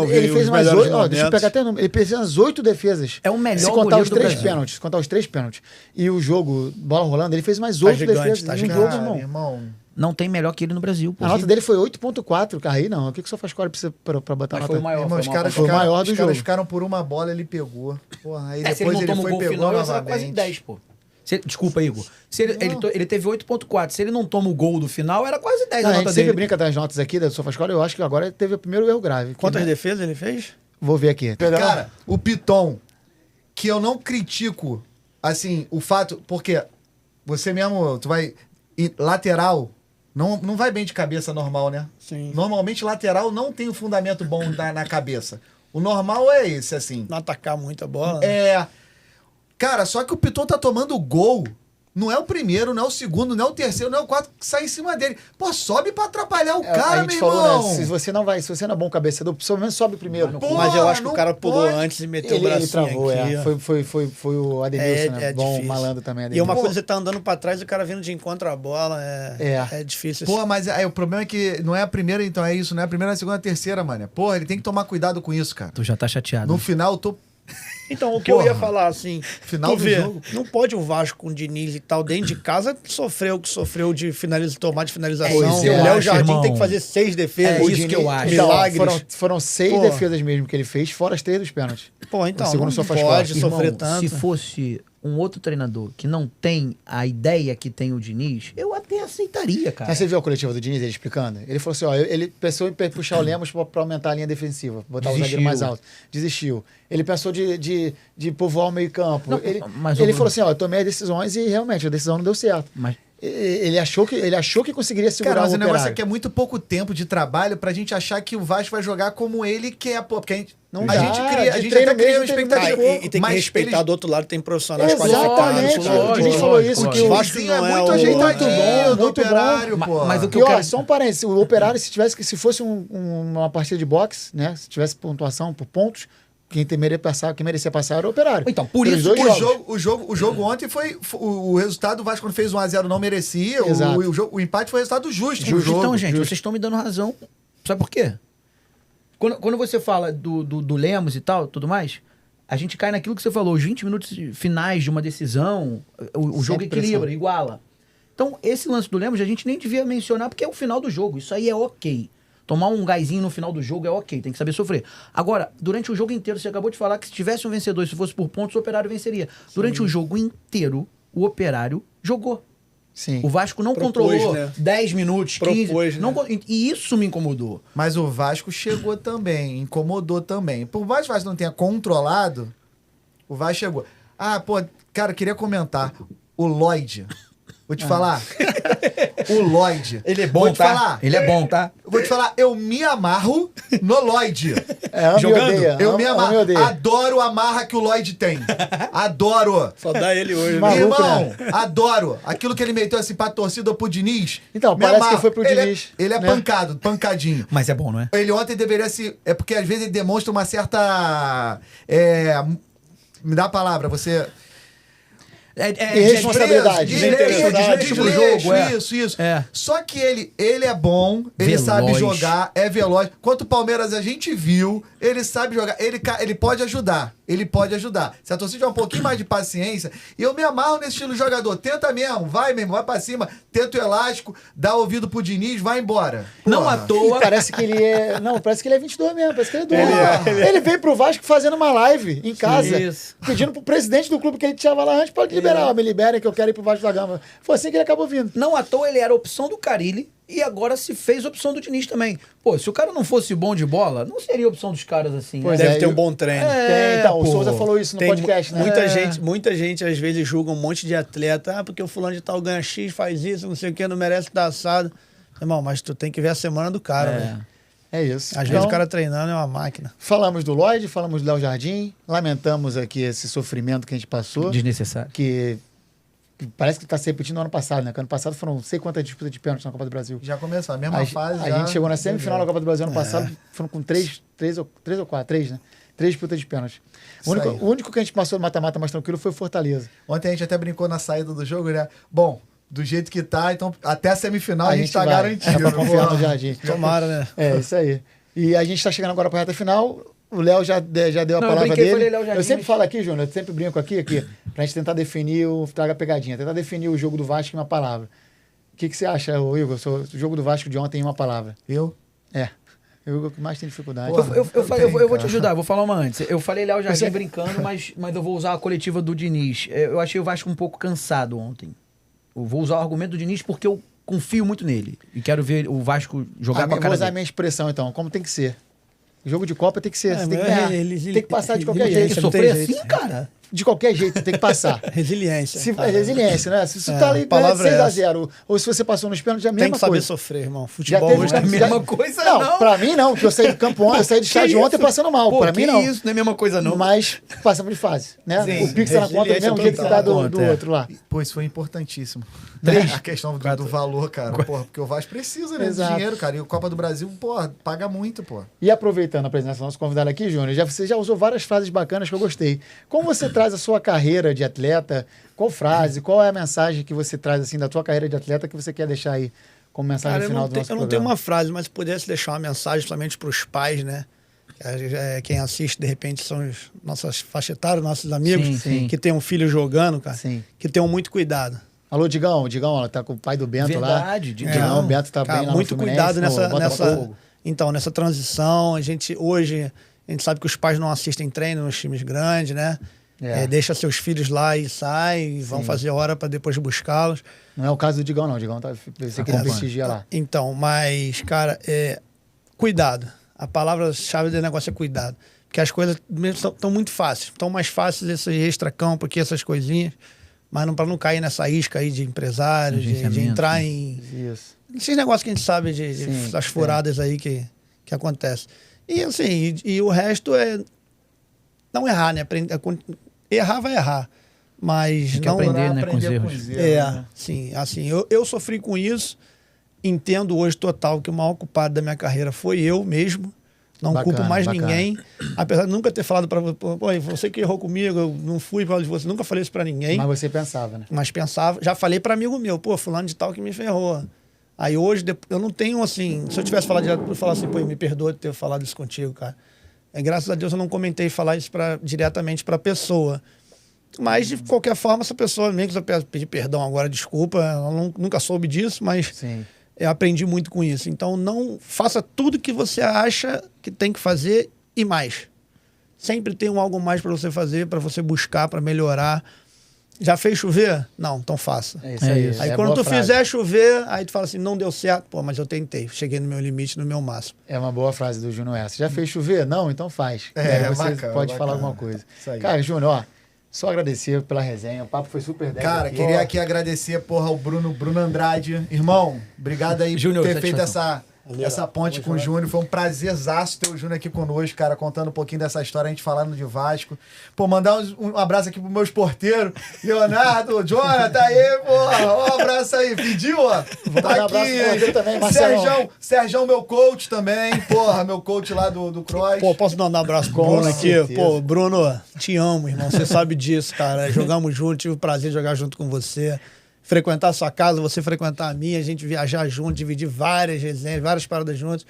S1: Ele fez mais 8. Deixa eu pegar até o número. Ele fez umas 8 defesas.
S4: É o melhor
S1: se contar os 3 pênaltis. Contar os 3 pênaltis. E o jogo, bola rolando, ele fez mais 8 defesas.
S3: Tá
S1: gigante,
S2: irmão.
S4: Não tem melhor que ele no Brasil.
S1: A nota dele foi 8.4, cara. Aí não. O que o SofaScore precisa pra botar a nota?
S4: Foi o maior.
S1: Foi o maior do jogo. Os caras
S2: ficaram por uma bola, ele pegou. Porra, aí depois
S4: se ele não toma o gol final,
S2: ele
S4: era quase 10, pô. Desculpa, Igor. Ele teve 8.4. Se ele não toma o gol do final, era quase 10 a nota
S1: dele. A gente sempre brinca das notas aqui da SofaScore. Eu acho que agora teve o primeiro erro grave.
S3: Quantas defesas ele fez?
S1: Vou ver aqui.
S2: Cara, o Piton, que eu não critico, assim, o fato... Porque você mesmo, tu vai... Lateral... Não vai bem de cabeça normal, né?
S3: Sim.
S2: Normalmente, lateral não tem um fundamento bom na cabeça. O normal é esse, assim.
S3: Não atacar muito a bola.
S2: Cara, só que o Piton tá tomando gol. Não é o primeiro, não é o segundo, não é o terceiro, não é o quarto que sai em cima dele. Pô, sobe pra atrapalhar o cara, meu irmão.
S1: Né, se você não é bom cabeceador, pelo menos sobe primeiro.
S3: Mas eu acho que o cara pulou antes e meteu o bracinho
S1: travou,
S3: aqui.
S1: Foi o Ademilson, né? Bom,
S3: difícil.
S1: Malandro também.
S3: E uma coisa, você tá andando pra trás e o cara vindo de encontro à bola, é difícil.
S2: Pô, mas o problema é que não é a primeira, então é isso, não é a primeira, a segunda, a terceira, mano. Pô, ele tem que tomar cuidado com isso, cara.
S4: Tu já tá chateado.
S2: No final, eu tô
S3: Então, o que eu ia falar, assim...
S2: Final do jogo.
S3: Não pode o Vasco com o Diniz e tal, dentro de casa, sofreu o que sofreu de tomar de finalização.
S1: Pois é,
S3: o Léo
S4: acho,
S3: Jardim
S4: irmão.
S3: tem que fazer 6 defesas.
S4: É isso que eu acho.
S3: Milagres.
S1: Foram 6 defesas mesmo que ele fez, fora as 3 dos pênaltis.
S3: Pô, então,
S1: segundo
S3: não
S1: SofaScore.
S3: pode sofrer
S4: Irmão,
S3: tanto.
S4: se fosse um outro treinador que não tem a ideia que tem o Diniz, eu até aceitaria, cara.
S1: Mas você viu a coletiva do Diniz, ele explicando? Ele falou assim, ó, ele pensou em puxar o Lemos pra aumentar a linha defensiva, botar o zagueiro mais alto. Desistiu. Ele pensou de povoar o meio campo.
S4: Não, mas
S1: Ele falou assim, ó, eu tomei as decisões e realmente a decisão não deu certo.
S4: Mas
S1: Ele achou que conseguiria segurar
S2: Cara, mas
S1: o
S2: o negócio
S1: Operário.
S2: é que é muito pouco tempo de trabalho pra gente achar que o Vasco vai jogar como ele quer, pô. Porque a gente,
S1: Não
S2: a
S1: dá,
S2: gente cria, a
S1: de
S2: gente
S1: treino
S2: até cria uma
S1: mesmo,
S2: expectativa.
S3: E tem que
S2: mas
S3: respeitar
S2: eles-
S3: do outro lado, tem profissionais
S1: Exatamente.
S3: qualificados.
S1: O Diniz falou isso, que o
S3: Vasco
S2: Sim,
S3: não
S2: é
S3: é
S2: muito
S3: o-
S2: ajeitadinho
S1: muito
S2: do
S1: bom.
S2: Operário, pô.
S4: mas o que
S1: E
S4: eu
S1: ó,
S4: quero...
S1: só um parênteses, o Operário, se fosse uma partida de boxe, né? Se tivesse pontuação por pontos, quem merecia passar era o Operário.
S4: Então, por
S1: Pelos
S4: isso
S1: dois
S4: que
S1: jogos.
S2: O jogo ontem foi. O resultado, o Vasco quando fez 1-0 não merecia.
S1: Exato.
S2: O empate foi resultado justo. pro jogo.
S4: Então, gente, vocês estão me dando razão. Sabe por quê? Quando você fala do Lemos e tal, tudo mais, a gente cai naquilo que você falou, os 20 minutos finais de uma decisão, o jogo
S1: Sem
S4: equilibra,
S1: pressão.
S4: iguala. Então, esse lance do Lemos a gente nem devia mencionar porque é o final do jogo. Isso aí é ok. Tomar um gásinho no final do jogo é ok, tem que saber sofrer. Agora, durante o jogo inteiro, você acabou de falar que se tivesse um vencedor, se fosse por pontos, o Operário venceria. Durante o jogo inteiro, o Operário jogou.
S1: Sim.
S4: O Vasco não
S3: Propôs,
S4: controlou
S3: né?
S4: 10 minutos, 15.
S3: Propôs, né?
S4: Não, e isso me incomodou.
S2: Mas o Vasco chegou também, incomodou também. Por mais que o Vasco não tenha controlado, o Vasco chegou. Ah, pô, cara, eu queria comentar. O Lloyd. Vou te falar. O Lloyd.
S4: Ele é bom,
S2: Vou te
S4: tá?
S2: falar.
S4: Ele é bom, tá?
S2: Vou te falar, eu me amarro no Lloyd.
S1: Ama e
S4: Jogando?
S1: odeia.
S2: Eu me
S1: ama e
S2: amarro.
S1: odeia.
S2: Adoro a marra que o Lloyd tem. Adoro.
S3: Só dá ele hoje, né?
S1: Maluco,
S2: Irmão, adoro. Aquilo que ele meteu assim pra torcida ou pro Diniz.
S1: Então,
S2: me
S1: parece
S2: amarro.
S1: que foi pro
S2: Ele
S1: Diniz,
S2: Ele é
S1: né?
S2: pancadinho.
S4: Mas é bom, não é?
S2: Ele ontem deveria se... É porque às vezes ele demonstra uma certa... Me dá a palavra, você...
S1: Responsabilidade.
S3: Desinteressado
S4: pro jogo, é.
S2: Isso.
S4: É.
S2: Só que ele é bom, ele
S4: Veloz.
S2: sabe jogar, é veloz. Quanto o Palmeiras a gente viu, ele sabe jogar, ele pode ajudar. Ele pode ajudar. Se a torcida tiver um pouquinho mais de paciência, e eu me amarro nesse estilo de jogador. Tenta mesmo, vai mesmo, vai pra cima, tenta o elástico, dá ouvido pro Diniz, vai embora.
S4: Não
S2: Porra.
S4: à toa.
S1: Parece que ele é. Não, parece que ele é 22 mesmo. Parece que ele é doido. Ele veio pro Vasco fazendo uma live em casa,
S4: Isso.
S1: pedindo pro presidente do clube que ele tinha lá antes pra liberar. Me liberem que eu quero ir pro Vasco da Gama. Foi assim que ele acabou vindo.
S4: Não à toa ele era a opção do Carille e agora se fez a opção do Diniz também. Pô, se o cara não fosse bom de bola, não seria a opção dos caras assim.
S1: Pois
S4: né?
S3: Deve
S1: é,
S3: ter
S1: e
S3: um bom treino.
S1: Tem, então, o
S4: pô.
S1: Souza falou isso no
S3: Tem
S1: podcast, né?
S3: muita gente às vezes julga um monte de atleta, porque o fulano de tal ganha X, faz isso, não sei o que, não merece dar assado. Irmão, mas tu tem que ver a semana do cara, velho.
S1: É isso.
S3: Às
S1: Então,
S3: vezes o cara treinando é uma máquina.
S1: falamos do Lloyd, falamos do Léo Jardim, lamentamos aqui esse sofrimento que a gente passou,
S4: Desnecessário.
S1: que parece que está se repetindo no ano passado, né? Que ano passado foram não sei quantas disputas de pênalti na Copa do Brasil.
S2: Já começou, a mesma
S1: A,
S2: fase.
S1: a
S2: já-
S1: gente chegou na semifinal da Copa do Brasil ano passado, foram com três ou quatro, três, né? 3 disputas de pênalti.
S2: Isso aí.
S1: O único que a gente passou no mata-mata mais tranquilo foi o Fortaleza.
S2: Ontem a gente até brincou na saída do jogo, né? Bom, do jeito que tá, então até a semifinal a gente tá
S1: vai.
S2: garantido.
S1: É pra confiar
S2: Pô.
S1: no Jardim.
S3: Tomara, né?
S1: É, isso aí. E a gente tá chegando agora pra reta final. O Léo já deu a
S4: Não, eu
S1: palavra
S4: brinquei,
S1: dele.
S4: falei Léo Jardim,
S1: Eu sempre
S4: mas-
S1: falo aqui, Júnior, eu sempre brinco aqui, pra gente tentar definir traga a pegadinha, tentar definir o jogo do Vasco em uma palavra. O que você acha, ô Igor? O jogo do Vasco de ontem em uma palavra.
S2: Eu?
S1: É. Eu Igor que mais tem dificuldade.
S2: Porra.
S4: Eu vou te ajudar, vou falar uma antes. Eu falei Léo Jardim
S1: Você-
S4: brincando, mas eu vou usar a coletiva do Diniz. Eu achei o Vasco um pouco cansado ontem. Eu vou usar o argumento do Diniz porque eu confio muito nele. E quero ver o Vasco jogar com a
S1: Vou
S4: cara
S1: usar a
S4: dele.
S1: minha expressão, então. Como tem que ser? Jogo de Copa tem que ser. Você tem que
S3: mas
S1: ganhar.
S3: ele-
S1: Tem que passar de qualquer
S3: ele-
S1: jeito.
S3: ele-
S4: Sofrer
S3: não tem
S4: assim,
S3: jeito.
S4: cara?
S1: De qualquer jeito, tem que passar.
S3: Resiliência.
S1: É resiliência, né? Se você
S3: É,
S1: tá ali
S3: a palavra é
S1: 6-0, ou se você passou nos pênaltis, é a
S3: Tem
S1: mesma
S3: que saber
S1: coisa.
S3: sofrer, irmão.
S1: Já
S3: Futebol
S1: teve
S3: hoje é a
S1: campo-
S3: mesma
S4: mesma coisa,
S1: Não,
S4: não.
S1: pra mim não, porque eu saí do campo ontem, eu saí do estádio ontem passando mal.
S4: Pô,
S1: Pra mim
S4: que
S1: não.
S4: isso, não é a mesma coisa não.
S1: Mas passamos de fase, né?
S3: Sim,
S1: O Pix tá na conta do
S3: resiliência
S1: mesmo jeito que
S3: total.
S1: tá do
S4: Conta, é.
S1: outro lá.
S2: Pô, isso foi importantíssimo. A questão do valor, cara. Porra, porque o Vasco precisa, né? De
S1: Exato.
S2: dinheiro, cara. E o Copa do Brasil, porra, paga muito, pô.
S1: E aproveitando a presença do nosso convidado aqui, Júnior, você já usou várias frases bacanas que eu gostei. Como você traz a sua carreira de atleta? Qual frase, qual é a mensagem que você traz assim da tua carreira de atleta que você quer deixar aí como mensagem
S3: Cara,
S1: final do nosso
S3: eu não
S1: programa?
S3: tenho uma frase, mas se pudesse deixar uma mensagem somente para os pais, né? Quem assiste, de repente, são os nossos faixa etária, nossos amigos,
S4: Sim.
S3: que tem um filho jogando, cara,
S1: Sim.
S3: que tenham muito cuidado.
S1: Alô, Digão, ela tá com o pai do Bento lá.
S4: Verdade,
S1: Digão, o Bento tá
S3: Cara,
S1: bem lá no
S3: muito
S1: Fluminense,
S3: cuidado
S1: no Botafogo.
S3: nessa transição. Hoje, a gente sabe que os pais não assistem treino nos times grandes, né? Deixa seus filhos lá e saem, vão fazer hora para depois buscá-los.
S1: Não é o caso do Digão, não. O Digão você que ele prestigia lá.
S3: Então, mas, cara, cuidado. A palavra-chave do negócio é cuidado. Porque as coisas estão muito fáceis. Estão mais fáceis esse extra-campo aqui, essas coisinhas. Mas para não cair nessa isca aí de empresário, de entrar em...
S1: Isso.
S3: Esses negócios que a gente sabe das furadas aí que acontecem. E assim, e o resto é não errar, né? Errar vai errar. Mas
S4: tem que
S3: não...
S4: aprender, né, com os erros.
S1: né?
S3: Sim. Assim, eu sofri com isso. Entendo hoje total que o maior culpado da minha carreira foi eu mesmo. Não culpo mais ninguém. Apesar de nunca ter falado para você que errou comigo, eu não fui para você, nunca falei isso para ninguém.
S1: Mas você pensava, né?
S3: Mas pensava, já falei para amigo meu, fulano de tal que me ferrou. Aí hoje, eu não tenho assim, se eu tivesse falado direto, eu falar assim, me perdoa de ter falado isso contigo, cara. Graças a Deus eu não comentei falar isso diretamente para a pessoa. Mas, de qualquer forma, essa pessoa, mesmo que eu pedir perdão agora, desculpa, ela nunca soube disso, mas...
S1: Sim.
S3: Eu aprendi muito com isso. Então, não faça tudo que você acha que tem que fazer e mais. Sempre tem algo mais para você fazer, para você buscar, para melhorar. Já fez chover? Não, então faça.
S1: É isso aí.
S3: Aí quando tu fizer chover, aí tu fala assim, não deu certo. Pô, mas eu tentei. Cheguei no meu limite, no meu máximo.
S1: É uma boa frase do Júnior essa. Já fez chover? Não, então faz. Você pode falar alguma coisa. Cara, Júnior, ó. Só agradecer pela resenha, o papo foi super 10.
S2: Cara, queria aqui agradecer, ao Bruno Andrade. Irmão, obrigado aí por ter feito essa ponte com o Júnior. Foi um prazerzaço ter o Júnior aqui conosco, cara, contando um pouquinho dessa história, a gente falando de Vasco. Mandar um abraço aqui pros meus porteiros, Leonardo, Jonathan, aí, um abraço aí, pediu, ó.
S1: Vou mandar um abraço pro porteiro também, Marcelão.
S2: Sérgio, meu coach também, meu coach lá do Cross.
S3: Posso mandar um abraço pro Bruno aqui? Bruno, te amo, irmão, você sabe disso, cara. Jogamos juntos, tive o prazer de jogar junto com você. Frequentar a sua casa, você frequentar a minha, a gente viajar junto, dividir várias resenhas, várias paradas juntos.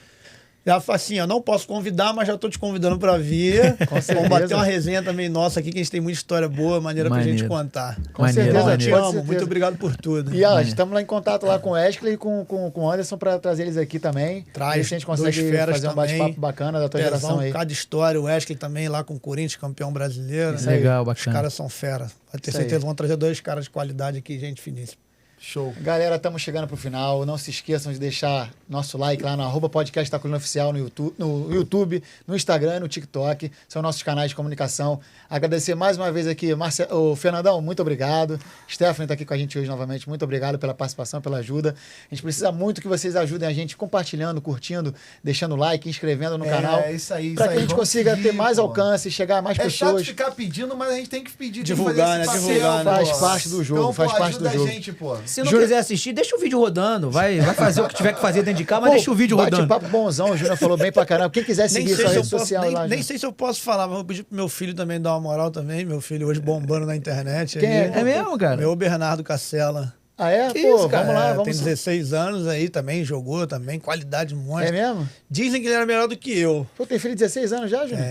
S3: Já assim, eu não posso convidar, mas já tô te convidando para vir. Vamos bater uma resenha também nossa aqui, que a gente tem muita história boa, maneira pra gente contar.
S1: Com certeza,
S3: eu te amo. Muito obrigado por tudo.
S1: E estamos lá em contato lá com o Wesley e com o Anderson para trazer eles aqui também.
S3: Traz,
S1: a gente consegue fazer um bate-papo bacana da tua geração aí.
S3: Cada história, o Wesley também lá com o Corinthians, campeão brasileiro.
S4: Isso legal, bacana.
S3: Os caras são fera. Vai ter certeza, vão trazer 2 caras de qualidade aqui, gente finíssima.
S1: Show. Galera, estamos chegando pro final. Não se esqueçam de deixar nosso like lá no @podcast da Colina Oficial no YouTube, no Instagram, no TikTok. São nossos canais de comunicação. Agradecer mais uma vez aqui, o Fernandão, muito obrigado. Stephanie está aqui com a gente hoje novamente. Muito obrigado pela participação, pela ajuda. A gente precisa muito que vocês ajudem a gente compartilhando, curtindo, deixando like, inscrevendo no canal.
S2: É isso aí.
S1: Para que a gente consiga ter mais alcance, chegar a mais pessoas.
S2: É chato ficar pedindo, mas a gente tem que pedir.
S3: Divulgar, né? Divulgar,
S1: faz parte do jogo, faz parte do jogo.
S2: Gente, pô.
S4: Se não quiser assistir, deixa o vídeo rodando. Vai fazer o que tiver que fazer dentro de casa, mas deixa o vídeo rodando.
S1: Bate-papo bonzão, o Júnior falou bem pra caramba. Quem quiser seguir sua rede social lá.
S3: Nem sei se eu posso falar, mas vou pedir pro meu filho também dar uma moral também. Meu filho hoje bombando na internet.
S1: Quem é
S4: mesmo, cara?
S3: Meu Bernardo Cassela.
S1: Ah, é?
S3: Que
S1: Pô,
S3: isso, cara?
S1: vamos lá, vamos.
S3: Tem 16 anos aí também, jogou também, qualidade monstro.
S1: É mesmo?
S3: Dizem que ele era melhor do que eu.
S1: Pô, tem filho de 16 anos já, Júnior?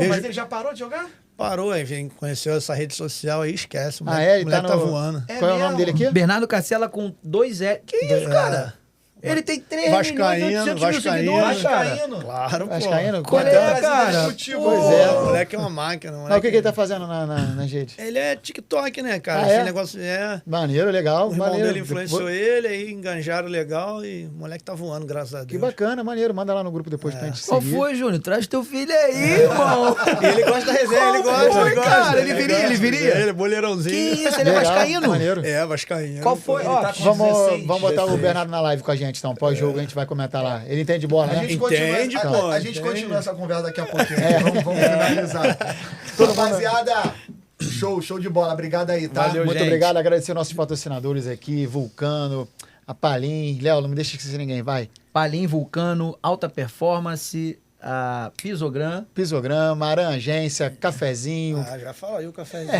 S2: Mas ele já parou de jogar?
S3: Parou, enfim, conheceu essa rede social aí, esquece. O
S1: ele
S3: moleque tá voando.
S1: Qual é o nome dele aqui?
S4: Bernardo Cassela com 2 E. Que isso, cara? Ele tem 3
S3: Vascaíno.
S2: Vascaíno.
S3: Claro,
S1: Vascaíno.
S4: Qual é, cara?
S1: Pois é.
S3: O moleque é uma máquina.
S1: Mas o que ele tá fazendo na rede?
S3: Ele é TikTok, né, cara?
S1: Esse
S3: negócio
S1: Maneiro, legal.
S3: O irmão dele influenciou ele, aí enganjaram legal e o moleque tá voando, graças a Deus.
S1: Que bacana, maneiro. Manda lá no grupo depois pra gente seguir.
S4: Qual foi, Júnior? Traz teu filho aí, irmão.
S3: Ele gosta da resenha, ele gosta.
S4: Cara, ele viria.
S3: Ele é boleirãozinho.
S4: Que isso, ele é vascaíno?
S1: Maneiro.
S3: É, vascaíno.
S4: Qual foi?
S1: Vamos botar o Bernardo na live com a gente, então. Pós-jogo a gente vai comentar lá. Ele entende de bola, né?
S2: A gente continua essa conversa daqui a pouquinho. Vamos finalizar. Rapaziada, show de bola. Obrigado aí, tá?
S1: Valeu, muito obrigado. Agradecer nossos patrocinadores aqui, Vulcano, a Palim. Léo, não me deixa esquecer ninguém, vai.
S4: Palim, Vulcano, Alta Performance, a Pisogram.
S1: Pisogram, Maran Agência, Cafezinho.
S3: Já fala aí o cafezinho.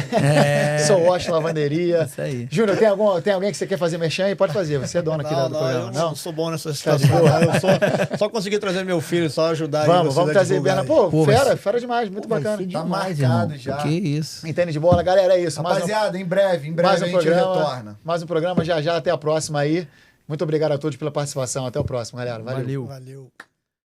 S1: Sou Wash Lavanderia.
S4: Isso aí.
S1: Júnior, tem alguém que você quer fazer merchan aí? Pode fazer, você é dono aqui do programa.
S3: Eu não sou bom nessa situação. Eu só consegui trazer meu filho, só ajudar
S1: Vamos trazer Berna. Pô, fera demais, muito bacana.
S4: Tá
S2: demais,
S4: marcado
S2: já.
S4: Que isso.
S1: Entende de bola, galera, é isso.
S2: Rapaziada, em breve
S1: mais
S2: a
S1: um
S2: gente
S1: programa,
S2: retorna.
S1: Mais um programa, já, até a próxima aí. Muito obrigado a todos pela participação, até o próximo, galera. Valeu.
S3: Valeu.